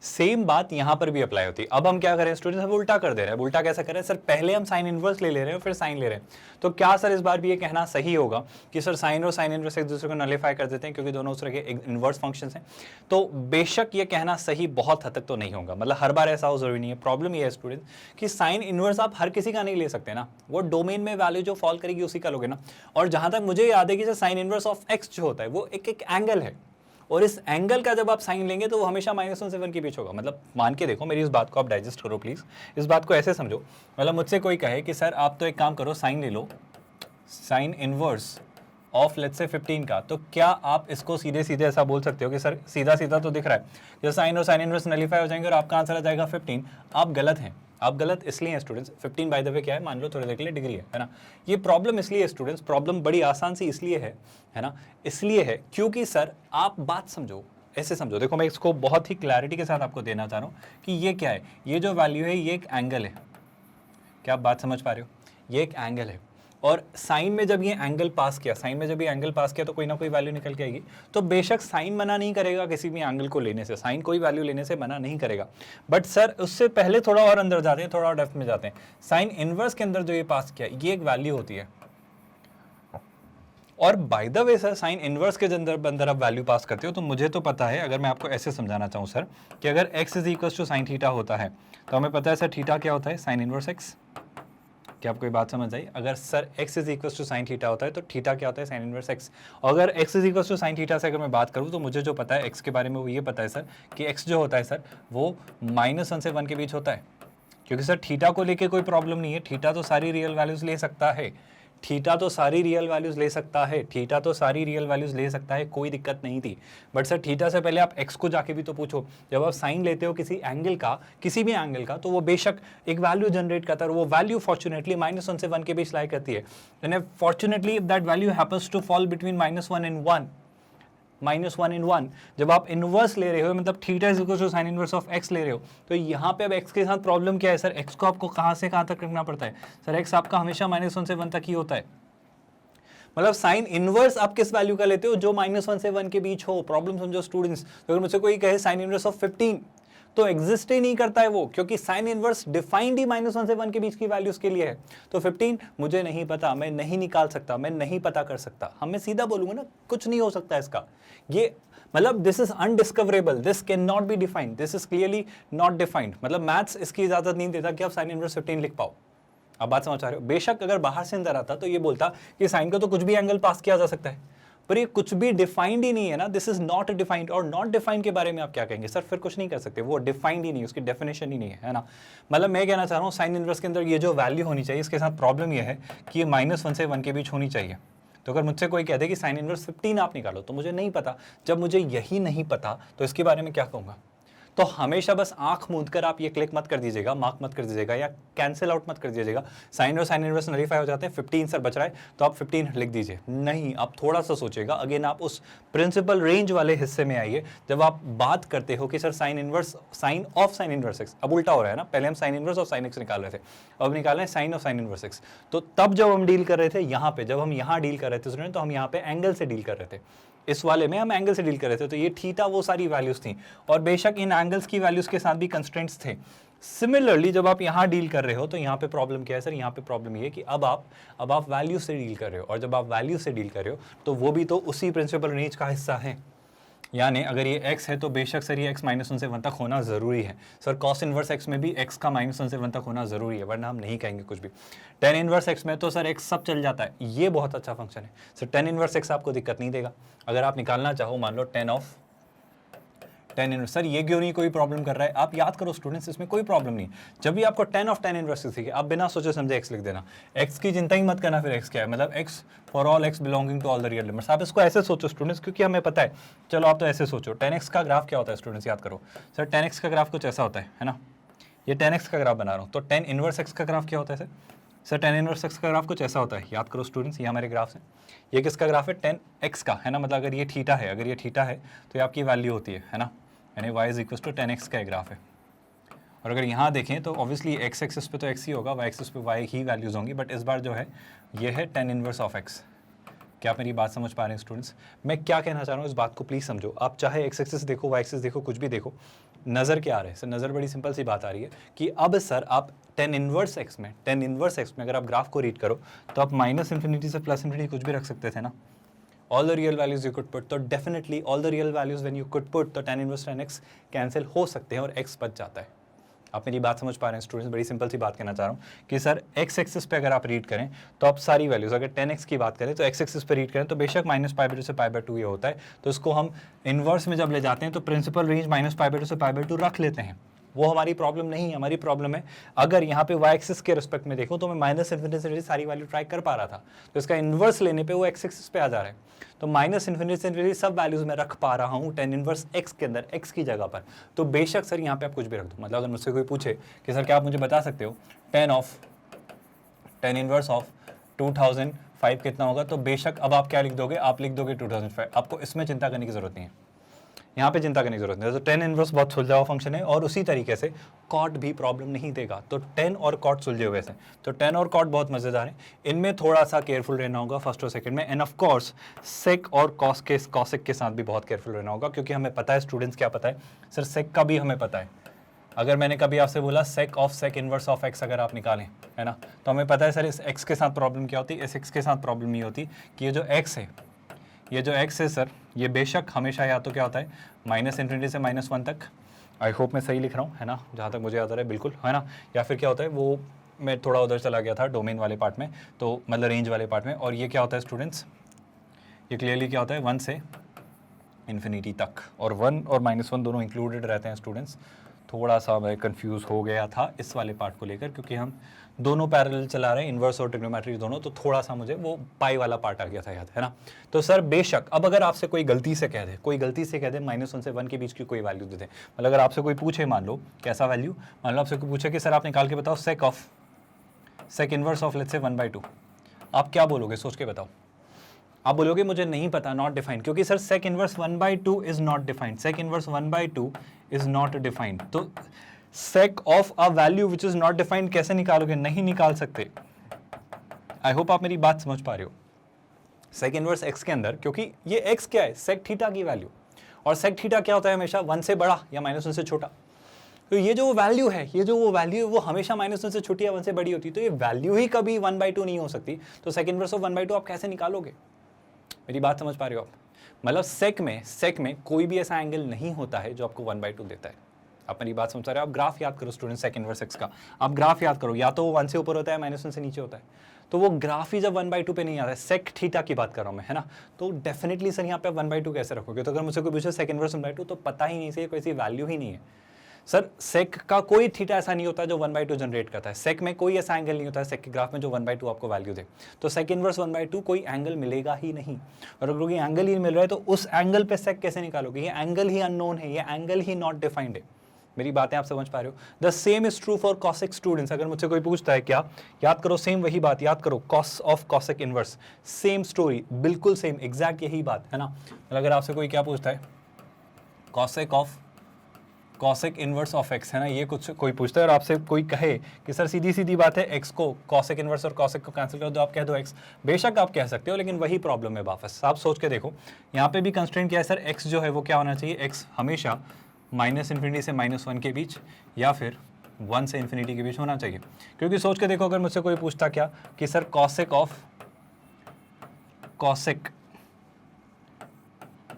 सेम बात यहां पर भी अप्लाई होती है। अब हम क्या करें स्टूडेंट्स, हम उल्टा कर दे रहे हैं। उल्टा कैसा करें सर, पहले हम साइन इनवर्स ले रहे हैं फिर साइन ले रहे हैं। तो क्या सर इस बार भी ये कहना सही होगा कि सर साइन और साइन इनवर्स एक दूसरे को नलीफाई कर देते हैं क्योंकि दोनों दूसरे के इनवर्स फंक्शंस हैं? तो बेशक ये कहना सही बहुत हद तक तो नहीं होगा, मतलब हर बार ऐसा हो जरूरी नहीं है। प्रॉब्लम ये है स्टूडेंट कि साइन इनवर्स आप हर किसी का नहीं ले सकते ना, वो डोमेन में वैल्यू जो फॉल करेगी उसी का लोगे ना। और जहां तक मुझे याद है कि साइन इनवर्स ऑफ एक्स जो होता है वो एक एंगल है, और इस एंगल का जब आप साइन लेंगे तो वो हमेशा -1 से 1 के बीच होगा। मतलब मान के देखो, मेरी इस बात को आप डाइजेस्ट करो प्लीज, इस बात को ऐसे समझो। मतलब मुझसे कोई कहे कि सर आप तो एक काम करो, साइन ले लो, sine inverse of let's say 15 का, तो क्या आप इसको सीधे सीधे ऐसा बोल सकते हो कि सर सीधा सीधा तो दिख रहा है जैसे साइन और साइन इनवर्स नलीफाई हो जाएंगे और आपका आंसर आ जाएगा 15? आप गलत हैं। आप गलत इसलिए हैं स्टूडेंट्स, 15 बाय द वे क्या है, मान लो थोड़ी देर के लिए डिग्री है ना। ये प्रॉब्लम इसलिए है स्टूडेंट्स, प्रॉब्लम बड़ी आसान सी इसलिए है ना, इसलिए है क्योंकि सर आप बात समझो, ऐसे समझो। देखो मैं इसको बहुत ही क्लैरिटी के साथ आपको देना चाह रहा हूँ कि ये क्या है, ये जो वैल्यू है ये एक एंगल है। क्या आप बात समझ पा रहे हो? ये एक एंगल है और साइन में जब ये एंगल पास किया, साइन में जब ये एंगल पास किया तो कोई ना कोई वैल्यू निकल के आएगी। तो बेशक साइन मना नहीं करेगा किसी भी एंगल को लेने से, साइन कोई वैल्यू लेने से मना नहीं करेगा। बट सर उससे पहले थोड़ा और अंदर जाते हैं, थोड़ा और डेप्थ में जाते हैं। साइन इनवर्स के अंदर जो ये पास किया ये एक वैल्यू होती है, और bye the way sir sine inverse के अंदर आप वैल्यू पास करते हो तो मुझे तो पता है, अगर मैं आपको ऐसे समझाना चाहूँ सर कि अगर x is equal to sine theta होता है तो हमें पता है सर थीटा क्या होता है, साइन इनवर्स x। क्या आपको ये बात समझ आई? अगर sir x is equal to sine theta होता है तो थीटा क्या होता है, साइन इनवर्स x। और अगर x is equal to sine theta से अगर मैं बात करूँ तो मुझे जो पता है x के बारे में वो ये पता है सर कि x जो होता है सर वो -1 से 1 के बीच होता है, क्योंकि सर थीटा को लेके कोई प्रॉब्लम नहीं है, थीटा तो सारी रियल वैल्यूज ले सकता है, थीटा तो सारी रियल वैल्यूज ले सकता है, थीटा तो सारी रियल वैल्यूज ले सकता है, कोई दिक्कत नहीं थी। बट सर थीटा से पहले आप एक्स को जाके भी तो पूछो, जब आप साइन लेते हो किसी एंगल का, किसी भी एंगल का, तो वो बेशक एक वैल्यू जनरेट करता है, और वो वैल्यू फॉर्चुनेटली -1 से 1 के बीच लाई करती है। And fortunately that value happens to fall between -1 and 1, -1 in 1। जब आप इनवर्स ले रहे हो, मतलब theta is equal to sine inverse of x ले रहे हो, तो यहाँ पे अब x के साथ प्रॉब्लम क्या है सर, x को आपको कहाँ से कहाँ तक रखना पड़ता है सर, x आपका हमेशा -1 से 1 तक ही होता है। मतलब साइन इनवर्स आप किस वैल्यू का लेते हो, जो -1 से 1 के बीच हो। प्रॉब्लम समझो स्टूडेंट्स, अगर मुझसे कोई कहे साइन इनवर्स ऑफ 15 तो एग्जिस्ट ही नहीं करता है वो, क्योंकि साइन इनवर्स डिफाइंड ही -1 से 1 के बीच की वैल्यूज के लिए है। तो 15 मुझे नहीं पता, मैं नहीं निकाल सकता, मैं नहीं पता कर सकता। हम मैं सीधा बोलूंगा ना, कुछ नहीं हो सकता इसका, ये मतलब this is undiscoverable, this can not be defined, this is clearly not defined. मतलब मैथ्स इसकी इजाजत नहीं देता कि आप साइन इनवर्स 15 लिख पाओ। आप बात समझ आ रहे हो? बेशक अगर बाहर से अंदर आता तो ये बोलता कि साइन का तो कुछ भी एंगल पास किया जा सकता है, पर ये कुछ भी डिफाइंड ही नहीं है ना, दिस इज नॉट डिफाइंड। और नॉट डिफाइंड के बारे में आप क्या कहेंगे सर, फिर कुछ नहीं कर सकते, वो डिफाइंड ही नहीं, उसकी डेफिनेशन ही नहीं है ना। मतलब मैं कहना चाह रहा हूँ साइन इनवर्स के अंदर ये जो वैल्यू होनी चाहिए, इसके साथ प्रॉब्लम ये है कि ये -1 से 1 के बीच होनी चाहिए। तो अगर मुझसे कोई कहते कि साइन इनवर्स 15 आप निकालो, तो मुझे नहीं पता। जब मुझे यही नहीं पता तो इसके बारे में क्या कहूँगा? तो हमेशा बस आंख मूंद कर आप ये क्लिक मत कर दीजिएगा, मार्क मत कर दीजिएगा, या कैंसिल आउट मत कर दीजिएगा। साइन और साइन इनवर्स नलीफाई हो जाते हैं, 15 सर बच रहा है तो आप 15 लिख दीजिए। नहीं, आप थोड़ा सा सोचिएगा, अगेन आप उस प्रिंसिपल रेंज वाले हिस्से में आइए जब आप बात करते हो कि sir sine inverse, sine of sine inverse x. अब उल्टा हो रहा है ना, पहले हम sine inverse of sine x निकाल रहे थे, अब निकाल रहे हैं sine of sine inverse x. तो तब जब हम डील कर रहे थे यहाँ पे, जब हम यहाँ डील कर रहे थे स्टूडेंट, तो हम यहाँ पे एंगल से डील कर रहे थे, इस वाले में हम एंगल से डील कर रहे थे। तो ये थीटा वो सारी वैल्यूज थी, और बेशक इन एंगल्स की वैल्यूज के साथ भी कंस्ट्रेंट्स थे। सिमिलरली जब आप यहाँ डील कर रहे हो तो यहाँ पे प्रॉब्लम क्या है सर, यहाँ पे प्रॉब्लम ये है कि अब आप वैल्यू से डील कर रहे हो, और जब आप वैल्यू से डील कर रहे हो तो वो भी तो उसी प्रिंसिपल रेंज का हिस्सा है। यानी अगर ये x है तो बेशक सर ये x -1 से 1 तक होना ज़रूरी है। सर cos इनवर्स x में भी x का -1 से 1 तक होना ज़रूरी है, वरना हम नहीं कहेंगे कुछ भी। tan इनवर्स x में तो सर x सब चल जाता है, ये बहुत अच्छा फंक्शन है सर। tan इनवर्स x आपको दिक्कत नहीं देगा। अगर आप निकालना चाहो, मान लो tan इनवर्स, सर ये क्यों नहीं कोई प्रॉब्लम कर रहा है, आप याद करो स्टूडेंट्स, इसमें कोई प्रॉब्लम नहीं। जब भी आपको tan इनवर्स सीखे, आप बिना सोचे समझे x लिख देना, x की चिंता ही मत करना। फिर x क्या है, मतलब x for all x belonging to all the real numbers. आप इसको ऐसे सोचो स्टूडेंट्स, क्योंकि हमें पता है। चलो आप तो ऐसे सोचो, tan x का ग्राफ क्या होता है स्टूडेंट्स, याद करो सर। tan x का ग्राफ कुछ ऐसा होता है ना, ये tan x का ग्राफ बना रहा हूँ, तो tan इनवर्स x का ग्राफ क्या होता है सर tan इनवर्स x का ग्राफ कुछ ऐसा होता है, याद करो स्टूडेंट्स। ये हमारे ग्राफ है, ये किसका ग्राफ है, tan x का, है ना। मतलब अगर ये थीटा है, अगर ये थीटा है तो ये आपकी वैल्यू होती है ना, यानी y is equal to tan x का ग्राफ है। और अगर यहाँ देखें तो ऑब्वियसली x एक्सिस पे तो x ही होगा, y एक्सिस पे y ही वैल्यूज होंगी, बट इस बार जो है ये है tan इनवर्स ऑफ x। क्या आप मेरी बात समझ पा रहे हैं स्टूडेंट्स? मैं क्या कहना चाह रहा हूँ, इस बात को प्लीज़ समझो। आप चाहे x एक्सिस देखो, y एक्सिस देखो, कुछ भी देखो, नज़र क्या आ रहा है सर? नज़र बड़ी सिंपल सी बात आ रही है कि अब सर आप tan इनवर्स x में अगर आप ग्राफ को रीड करो तो आप -∞ से +∞ कुछ भी रख सकते थे ना। all the real values you could put, तो definitely all the real values when you could put, तो tan inverse tan x cancel हो सकते हैं और x बच जाता है। आप मेरी बात समझ पा रहे हैं स्टूडेंट्स? बड़ी सिंपल सी बात कहना चाह रहा हूँ कि सर x एक्सिस पे अगर आप रीड करें तो आप सारी वैल्यूज, अगर tan x की बात करें तो x एक्सिस पे रीड करें तो बेशक -π/2 से π/2 ये होता है। तो इसको हम इन्वर्स में जब ले जाते हैं तो प्रिंसिपल रेंज -π/2 से π/2 रख लेते हैं, वो हमारी प्रॉब्लम नहीं है। हमारी प्रॉब्लम है अगर यहाँ पे y एक्सिस के रिस्पेक्ट में देखो तो मैं -∞ से सारी वैल्यू ट्राई कर पा रहा था, तो इसका इन्वर्स लेने पे वो x एक्सिस पे आ जा रहा है। तो -∞ से सब वैल्यूज में रख पा रहा हूँ tan इनवर्स x के अंदर, x की जगह पर। तो बेशक सर यहाँ पे आप कुछ भी रख दो। मतलब अगर मुझसे कोई पूछे कि सर क्या आप मुझे बता सकते हो tan इनवर्स ऑफ 2005 कितना होगा, तो बेशक अब आप क्या लिख दोगे, आप लिख दोगे 2005। आपको इसमें चिंता करने की जरूरत नहीं है। यहाँ पे चिंता करने की जरूरत नहीं है। तो टेन इनवर्स बहुत सुलझा हुआ फंक्शन है और उसी तरीके से कॉट भी प्रॉब्लम नहीं देगा। तो टेन और कॉट सुलझे हुए हैं, तो टेन और कॉट बहुत मजेदार है। इनमें थोड़ा सा केयरफुल रहना होगा फर्स्ट और सेकंड में, एंड ऑफ कोर्स सेक और कॉसेक के साथ भी बहुत केयरफुल रहना होगा, क्योंकि हमें पता है स्टूडेंट्स, क्या पता है सर, सेक का भी हमें पता है। अगर मैंने कभी आपसे बोला sec of sec inverse of x अगर आप निकालें, है ना, तो हमें पता है सर इस एक्स के साथ प्रॉब्लम क्या होती है, इस एक्स के साथ प्रॉब्लम ये होती कि ये जो एक्स है, ये जो x है सर, ये बेशक हमेशा या तो क्या होता है -∞ से -1 तक, आई होप मैं सही लिख रहा हूँ, है ना, जहाँ तक मुझे याद आ रहा है, बिल्कुल, है ना, या फिर क्या होता है, वो मैं थोड़ा उधर चला गया था डोमेन वाले पार्ट में, तो मतलब रेंज वाले पार्ट में, और ये क्या होता है स्टूडेंट्स, ये क्लियरली क्या होता है 1 से इन्फिनिटी तक, और 1 और -1 दोनों इंक्लूडेड रहते हैं स्टूडेंट्स। थोड़ा सा मैं कंफ्यूज हो गया था इस वाले पार्ट को लेकर, क्योंकि हम दोनों पैरेलल चला रहे हैं, इन्वर्स और ट्रिग्नोमेट्री दोनों, तो थोड़ा सा मुझे वो पाई वाला पार्ट आ गया था याद, है ना। तो सर बेशक अब अगर आपसे कोई गलती से कह दे, -1 से 1 के बीच की कोई वैल्यू दे दे, मतलब अगर आपसे कोई पूछे, मान लो कैसा वैल्यू, मान लो आपसे कोई पूछे कि सर आप निकाल के बताओ सेक इनवर्स ऑफ लेट्स से 1/2, आप क्या बोलोगे, सोच के बताओ। आप बोलोगे मुझे नहीं पता, नॉट डिफाइंड, क्योंकि sir sec inverse 1/2 is not defined, sec inverse 1/2 is not defined. तो sec of a value which is not defined कैसे निकालोगे, नहीं निकाल सकते। आई होप आप मेरी बात समझ पा रहे हो। सेक इनवर्स एक्स के अंदर, क्योंकि ये एक्स क्या है, सेक थीटा की वैल्यू, और सेक थीटा क्या होता है हमेशा 1 से बड़ा या -1 से छोटा, तो ये जो वैल्यू है, वो हमेशा -1 से छोटी या 1 से बड़ी होती है, तो ये वैल्यू ही कभी 1/2 नहीं हो सकती। तो सेक इनवर्स ऑफ 1/2 आप कैसे निकालोगे, मेरी बात समझ पा रहे हो आप। मतलब सेक में कोई भी ऐसा एंगल नहीं होता है जो आपको 1/2 देता है। आप मेरी बात समझ रहे हो। आप ग्राफ याद करो स्टूडेंट, सेक इनवर्स एक्स का आप ग्राफ याद करो, या तो वो 1 से ऊपर होता है, -1 से नीचे होता है, तो वो ग्राफ ही जब 1/2 पे नहीं आता है, सेक थीटा की बात कर रहा हूँ मैं, है ना, तो डेफिनेटली सर यहाँ पे 1/2 कैसे रखोगे। तो अगर मुझसे कोई पूछे सेक इनवर्स 1/2, तो पता ही नहीं से कोई सी वैल्यू ही नहीं है सर। सेक का कोई थीटा ऐसा नहीं होता जो 1/2 जनरेट करता है, सेक में कोई ऐसा एंगल नहीं होता है सेक के ग्राफ में जो 1/2 आपको वैल्यू दे। तो सेक इनवर्स 1/2 कोई एंगल मिलेगा ही नहीं, और अगर कोई एंगल ही मिल रहा है तो उस एंगल पे सेक कैसे निकालोगे, ये एंगल ही अननोन है, ये एंगल ही नॉट डिफाइंड है। मेरी बातें आप समझ पा रहे हो। The same is true for cosec students. अगर मुझसे कोई पूछता है क्या, याद करो सेम वही बात याद करो, cos of cosec inverse, same story, बिल्कुल सेम, एग्जैक्ट यही बात, है ना। अगर आपसे कोई क्या पूछता है cosec of cosec inverse of x, है ना, ये कुछ कोई पूछता है और आपसे कोई कहे कि सर सीधी सीधी बात है, एक्स को कॉसेक इनवर्स और कॉसेक को कैंसिल कर दो, आप कह दो एक्स, बेशक आप कह सकते हो, लेकिन वही प्रॉब्लम है वापस। आप सोच के देखो, यहाँ पे भी कंस्ट्रेंट क्या है सर, एक्स जो है वो क्या होना चाहिए, एक्स हमेशा -∞ से -1 के बीच या फिर 1 से इन्फिनिटी के बीच होना चाहिए। क्योंकि सोच के देखो, अगर मुझसे कोई पूछता क्या कि sir cosec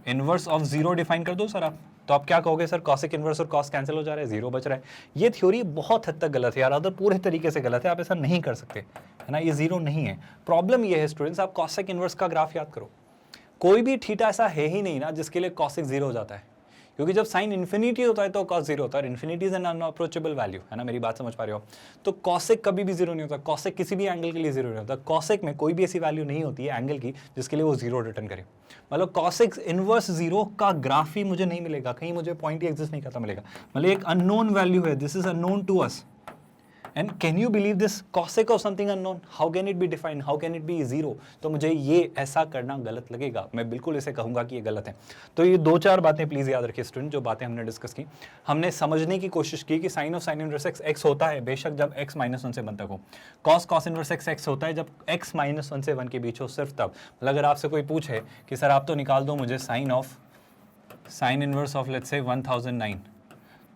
inverse of 0 define कर दो सर आप, तो आप क्या कहोगे सर, कॉसेक इनवर्स और कॉस कैंसिल हो जा रहा है, 0 बच रहा है। ये थ्योरी बहुत हद तक गलत है यार, अदर पूरे तरीके से गलत है, आप ऐसा नहीं कर सकते, है ना, ये 0 नहीं है। प्रॉब्लम ये है स्टूडेंट्स, आप कॉसेक इनवर्स का ग्राफ याद करो, कोई भी थीटा ऐसा है ही नहीं ना जिसके लिए कॉसेक 0 हो जाता है, क्योंकि जब साइन इन्फिनिटी होता है तो कॉस 0 होता है, infinity is an unapproachable value, है ना, मेरी बात समझ पा रहे हो। तो कॉसेक कभी भी 0 नहीं होता, कॉसेक किसी भी एंगल के लिए 0 नहीं होता, कॉसेक में कोई भी ऐसी वैल्यू नहीं होती है एंगल की जिसके लिए वो 0 रिटर्न करे। मतलब कॉसेक इनवर्स 0 का ग्राफ ही मुझे नहीं मिलेगा, कहीं मुझे पॉइंट ही एग्जिस्ट नहीं करता मिलेगा, मतलब एक अननोन वैल्यू है, this is unknown to us. And can you believe this, cosec of something unknown, how can it be defined, how can it be 0? तो मुझे ये ऐसा करना गलत लगेगा, मैं बिल्कुल इसे कहूंगा कि ये गलत है। तो ये 2-4 बातें प्लीज याद रखिए स्टूडेंट, जो बातें हमने डिस्कस की, हमने समझने की कोशिश की कि sine of sine inverse x होता है बेशक जब x -1 से 1 तक हो, कॉस इनवर्स एक्स होता है जब x -1 से 1 के बीच हो, सिर्फ तब। मतलब अगर आपसे कोई पूछे कि सर आप तो निकाल दो मुझे साइन इनवर्स ऑफ लेट्स से 1009,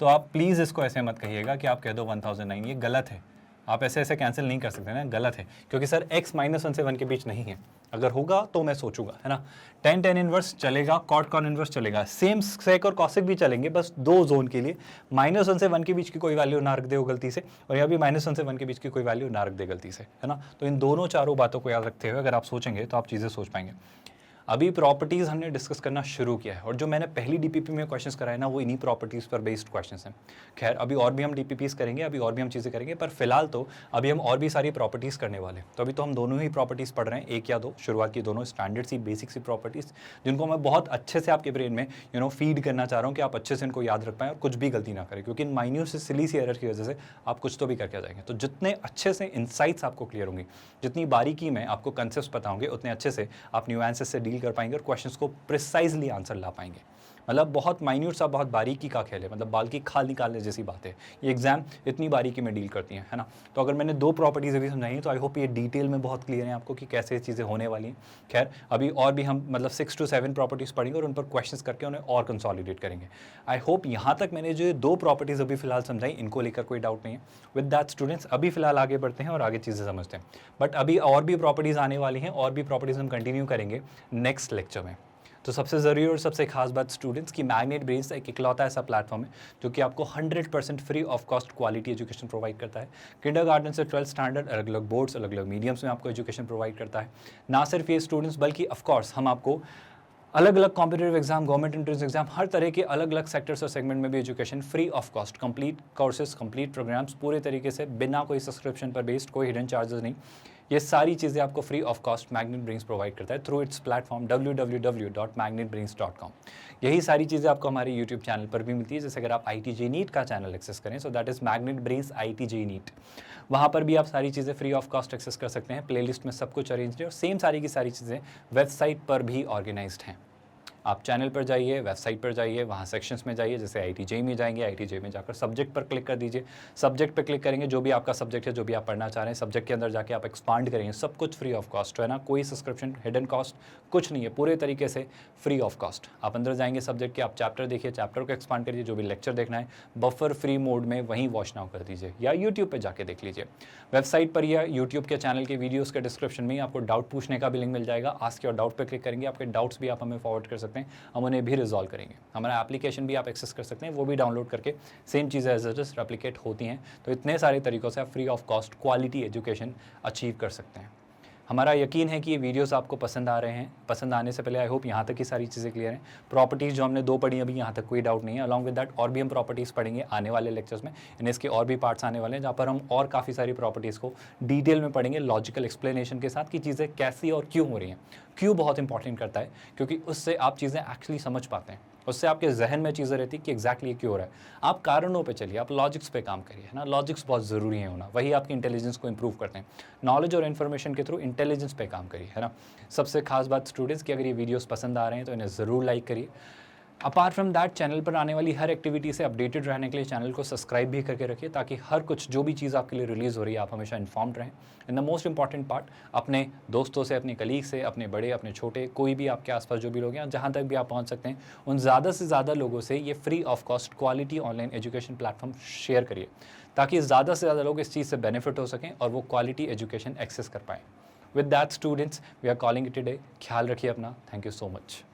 तो आप प्लीज़ इसको ऐसे मत कहिएगा कि आप कह दो 1009, ये गलत है, आप ऐसे ऐसे कैंसिल नहीं कर सकते ना, गलत है, क्योंकि सर x -1 से 1 के बीच नहीं है, अगर होगा तो मैं सोचूंगा, है ना। tan इनवर्स चलेगा, cot इनवर्स चलेगा, सेम सेक और कॉसेक भी चलेंगे, बस 2 जोन के लिए, -1 से 1 के बीच की कोई वैल्यू ना रख दे गलती से, और यहाँ भी -1 से 1 के बीच की कोई वैल्यू ना रख दे गलती से, है ना। तो इन दोनों चारों बातों को याद रखते हुए अगर आप सोचेंगे तो आप चीज़ें सोच पाएंगे। अभी प्रॉपर्टीज़ हमने डिस्कस करना शुरू किया है, और जो मैंने पहली डीपीपी में क्वेश्चंस कराए ना, वो इन्हीं प्रॉपर्टीज़ पर बेस्ड क्वेश्चंस हैं। खैर अभी और भी हम डीपीपीज़ करेंगे, अभी और भी हम चीज़ें करेंगे, पर फिलहाल तो अभी हम और भी सारी प्रॉपर्टीज़ करने वाले हैं। तो अभी तो हम दोनों ही प्रॉपर्टीज़ पढ़ रहे हैं, 1 या 2, शुरुआत की दोनों स्टैंडर्ड सी बेसिक सी प्रॉपर्टीज़, जिनको मैं बहुत अच्छे से आपके ब्रेन में फीड करना चाह रहा हूँ कि आप अच्छे से इनको याद रख पाएँ और कुछ भी गलती ना करें, क्योंकि इन माइन्यूट से सिली सी एरर की वजह से आप कुछ तो भी करके आ जाएंगे। तो जितने अच्छे से इंसाइट्स आपको क्लियर होंगी, जितनी बारीकी में आपको कंसेप्ट पता होंगे, उतने अच्छे से आप न्यूएंसेस से डील कर पाएंगे और क्वेश्चंस को प्रिसाइजली आंसर ला पाएंगे। मतलब बहुत माइन्यूट सा, बहुत बारीकी का खेल है, मतलब बाल की खाल निकालने जैसी बात है। ये एग्जाम इतनी बारीकी में डील करती हैं, है ना। तो अगर मैंने 2 प्रॉपर्टीज़ अभी समझाई हैं तो आई होप ये डिटेल में बहुत क्लियर है आपको कि कैसे ये चीज़ें होने वाली हैं। खैर अभी और भी हम मतलब 6 to 7 प्रॉपर्टीज़ पढ़ेंगे और उन पर क्वेश्चंस करके उन्हें और कंसोलिडेट करेंगे। आई होप यहाँ तक मैंने जो 2 प्रॉपर्टीज़ अभी फिलहाल समझाई, इनको लेकर कोई डाउट नहीं है। विद दैट स्टूडेंट्स, अभी फिलहाल आगे बढ़ते हैं और आगे चीज़ें समझते हैं। बट अभी और भी प्रॉपर्टीज़ आने वाली हैं, और भी प्रॉपर्टीज़ हम कंटिन्यू करेंगे नेक्स्ट लेक्चर में। तो सबसे ज़रूरी और सबसे खास बात स्टूडेंट्स की मैग्नेट ब्रेन्स एक इकलौता ऐसा प्लेटफॉर्म है जो कि आपको 100% free of cost quality education provide करता है। किंडरगार्टन से 12th स्टैंडर्ड अलग अलग बोर्ड्स, अलग अलग मीडियम्स में आपको एजुकेशन प्रोवाइड करता है। ना सिर्फ ये स्टूडेंट्स बल्कि ऑफकोर्स हम आपको अलग अलग competitive exam, government entrance exam, हर तरह के अलग अलग सेक्टर्स और सेगमेंट में भी education free of cost, complete courses, complete programmes पूरे तरीके से बिना कोई सब्सक्रिप्शन पर बेस्ड, कोई हिडन चार्जेस नहीं। ये सारी चीज़ें आपको free of cost magnet brains provide करता है थ्रू इट्स प्लेटफॉर्म www.magnetbrains.com। यही सारी चीज़ें आपको हमारे यूट्यूब चैनल पर भी मिलती है। जैसे अगर आप ITJ नीट का चैनल एक्सेस करें, so that is magnet brains ITJ NEET, वहाँ पर भी आप सारी चीज़ें फ्री ऑफ कॉस्ट एक्सेस कर सकते हैं। प्लेलिस्ट में सब कुछ अरेंज है और सेम सारी की सारी चीज़ें वेबसाइट पर भी ऑर्गेनाइज्ड हैं। आप चैनल पर जाइए, वेबसाइट पर जाइए, वहाँ सेक्शंस में जाइए, जैसे ITJ में जाएंगे, ITJ में जाकर सब्जेक्ट पर क्लिक कर दीजिए। सब्जेक्ट पर क्लिक करेंगे, जो भी आपका सब्जेक्ट है, जो भी आप पढ़ना चाह रहे हैं, सब्जेक्ट के अंदर जाके आप एक्सपांड करेंगे, सब कुछ फ्री ऑफ कॉस्ट है ना, कोई सब्सक्रिप्शन, हिडन कॉस्ट कुछ नहीं है, पूरे तरीके से फ्री ऑफ कॉस्ट। आप अंदर जाएंगे सब्जेक्ट के, आप चैप्टर देखिए, चैप्टर को एक्सपांड करिए, जो भी लेक्चर देखना है बफर फ्री मोड में वहीं वॉच नाउ कर दीजिए या यूट्यूब पर जाके देख लीजिए। वेबसाइट पर या यूट्यूब के चैनल के वीडियोज़ के डिस्क्रिप्शन में आपको डाउट पूछने का भी लिंक मिल जाएगा। आस्क योर डाउट पर क्लिक करेंगे, आपके डाउट्स भी आप हमें फॉरवर्ड कर सकते हैं, हम उन्हें भी रिजॉल्व करेंगे। हमारा एप्लीकेशन भी आप एक्सेस कर सकते हैं, वो भी डाउनलोड करके सेम चीज़ें एज इट इज रेप्लिकेट होती हैं। तो इतने सारे तरीक़ों से आप free of cost quality education achieve कर सकते हैं। हमारा यकीन है कि ये वीडियोस आपको पसंद आ रहे हैं। पसंद आने से पहले आई होप यहाँ तक की सारी चीज़ें क्लियर हैं। प्रॉपर्टीज़ जो हमने 2 पढ़ी अभी, यहाँ तक कोई डाउट नहीं है। अलॉन्ग विद दैट और भी हम प्रॉपर्टीज़ पढ़ेंगे आने वाले लेक्चर्स में। इसके और भी पार्ट्स आने वाले हैं जहाँ पर हम और काफ़ी सारी प्रॉपर्टीज़ को डिटेल में पढ़ेंगे, लॉजिकल एक्सप्लेनेशन के साथ कि चीज़ें कैसी और क्यों हो रही हैं। क्यों बहुत इंपॉर्टेंट करता है, क्योंकि उससे आप चीज़ें एक्चुअली समझ पाते हैं, उससे आपके जहन में चीज़ें रहती कि एग्जैक्टली क्यों हो रहा है। आप कारणों पे चलिए, आप लॉजिक्स पे काम करिए, है ना। लॉजिक्स बहुत ज़रूरी है होना, वही आपकी इंटेलिजेंस को इंप्रूव करते हैं। नॉलेज और इन्फॉर्मेशन के थ्रू इंटेलिजेंस पे काम करिए, है ना। सबसे खास बात स्टूडेंट्स की, अगर ये वीडियोस पसंद आ रहे हैं तो इन्हें ज़रूर लाइक करिए। अपार्ट फ्रॉम दैट, चैनल पर आने वाली हर एक्टिविटी से अपडेटेड रहने के लिए चैनल को सब्सक्राइब भी करके रखिए, ताकि हर कुछ जो भी चीज़ आपके लिए रिलीज़ हो रही है आप हमेशा इन्फॉर्म्ड रहें। And the most important part, अपने दोस्तों से, अपने कलीग से, अपने बड़े, अपने छोटे, कोई भी आपके आसपास जो भी लोग हैं, जहाँ तक भी आप पहुँच सकते हैं, उन ज़्यादा से ज़्यादा लोगों से ये free of cost quality online education platform share करिए, ताकि ज़्यादा से ज़्यादा लोग इस चीज़ से बेनिफिट हो सकें और वो क्वालिटी एजुकेशन एक्सेस कर पाएँ। With that students, we are calling it today. ख्याल रखिए अपना। Thank you so much.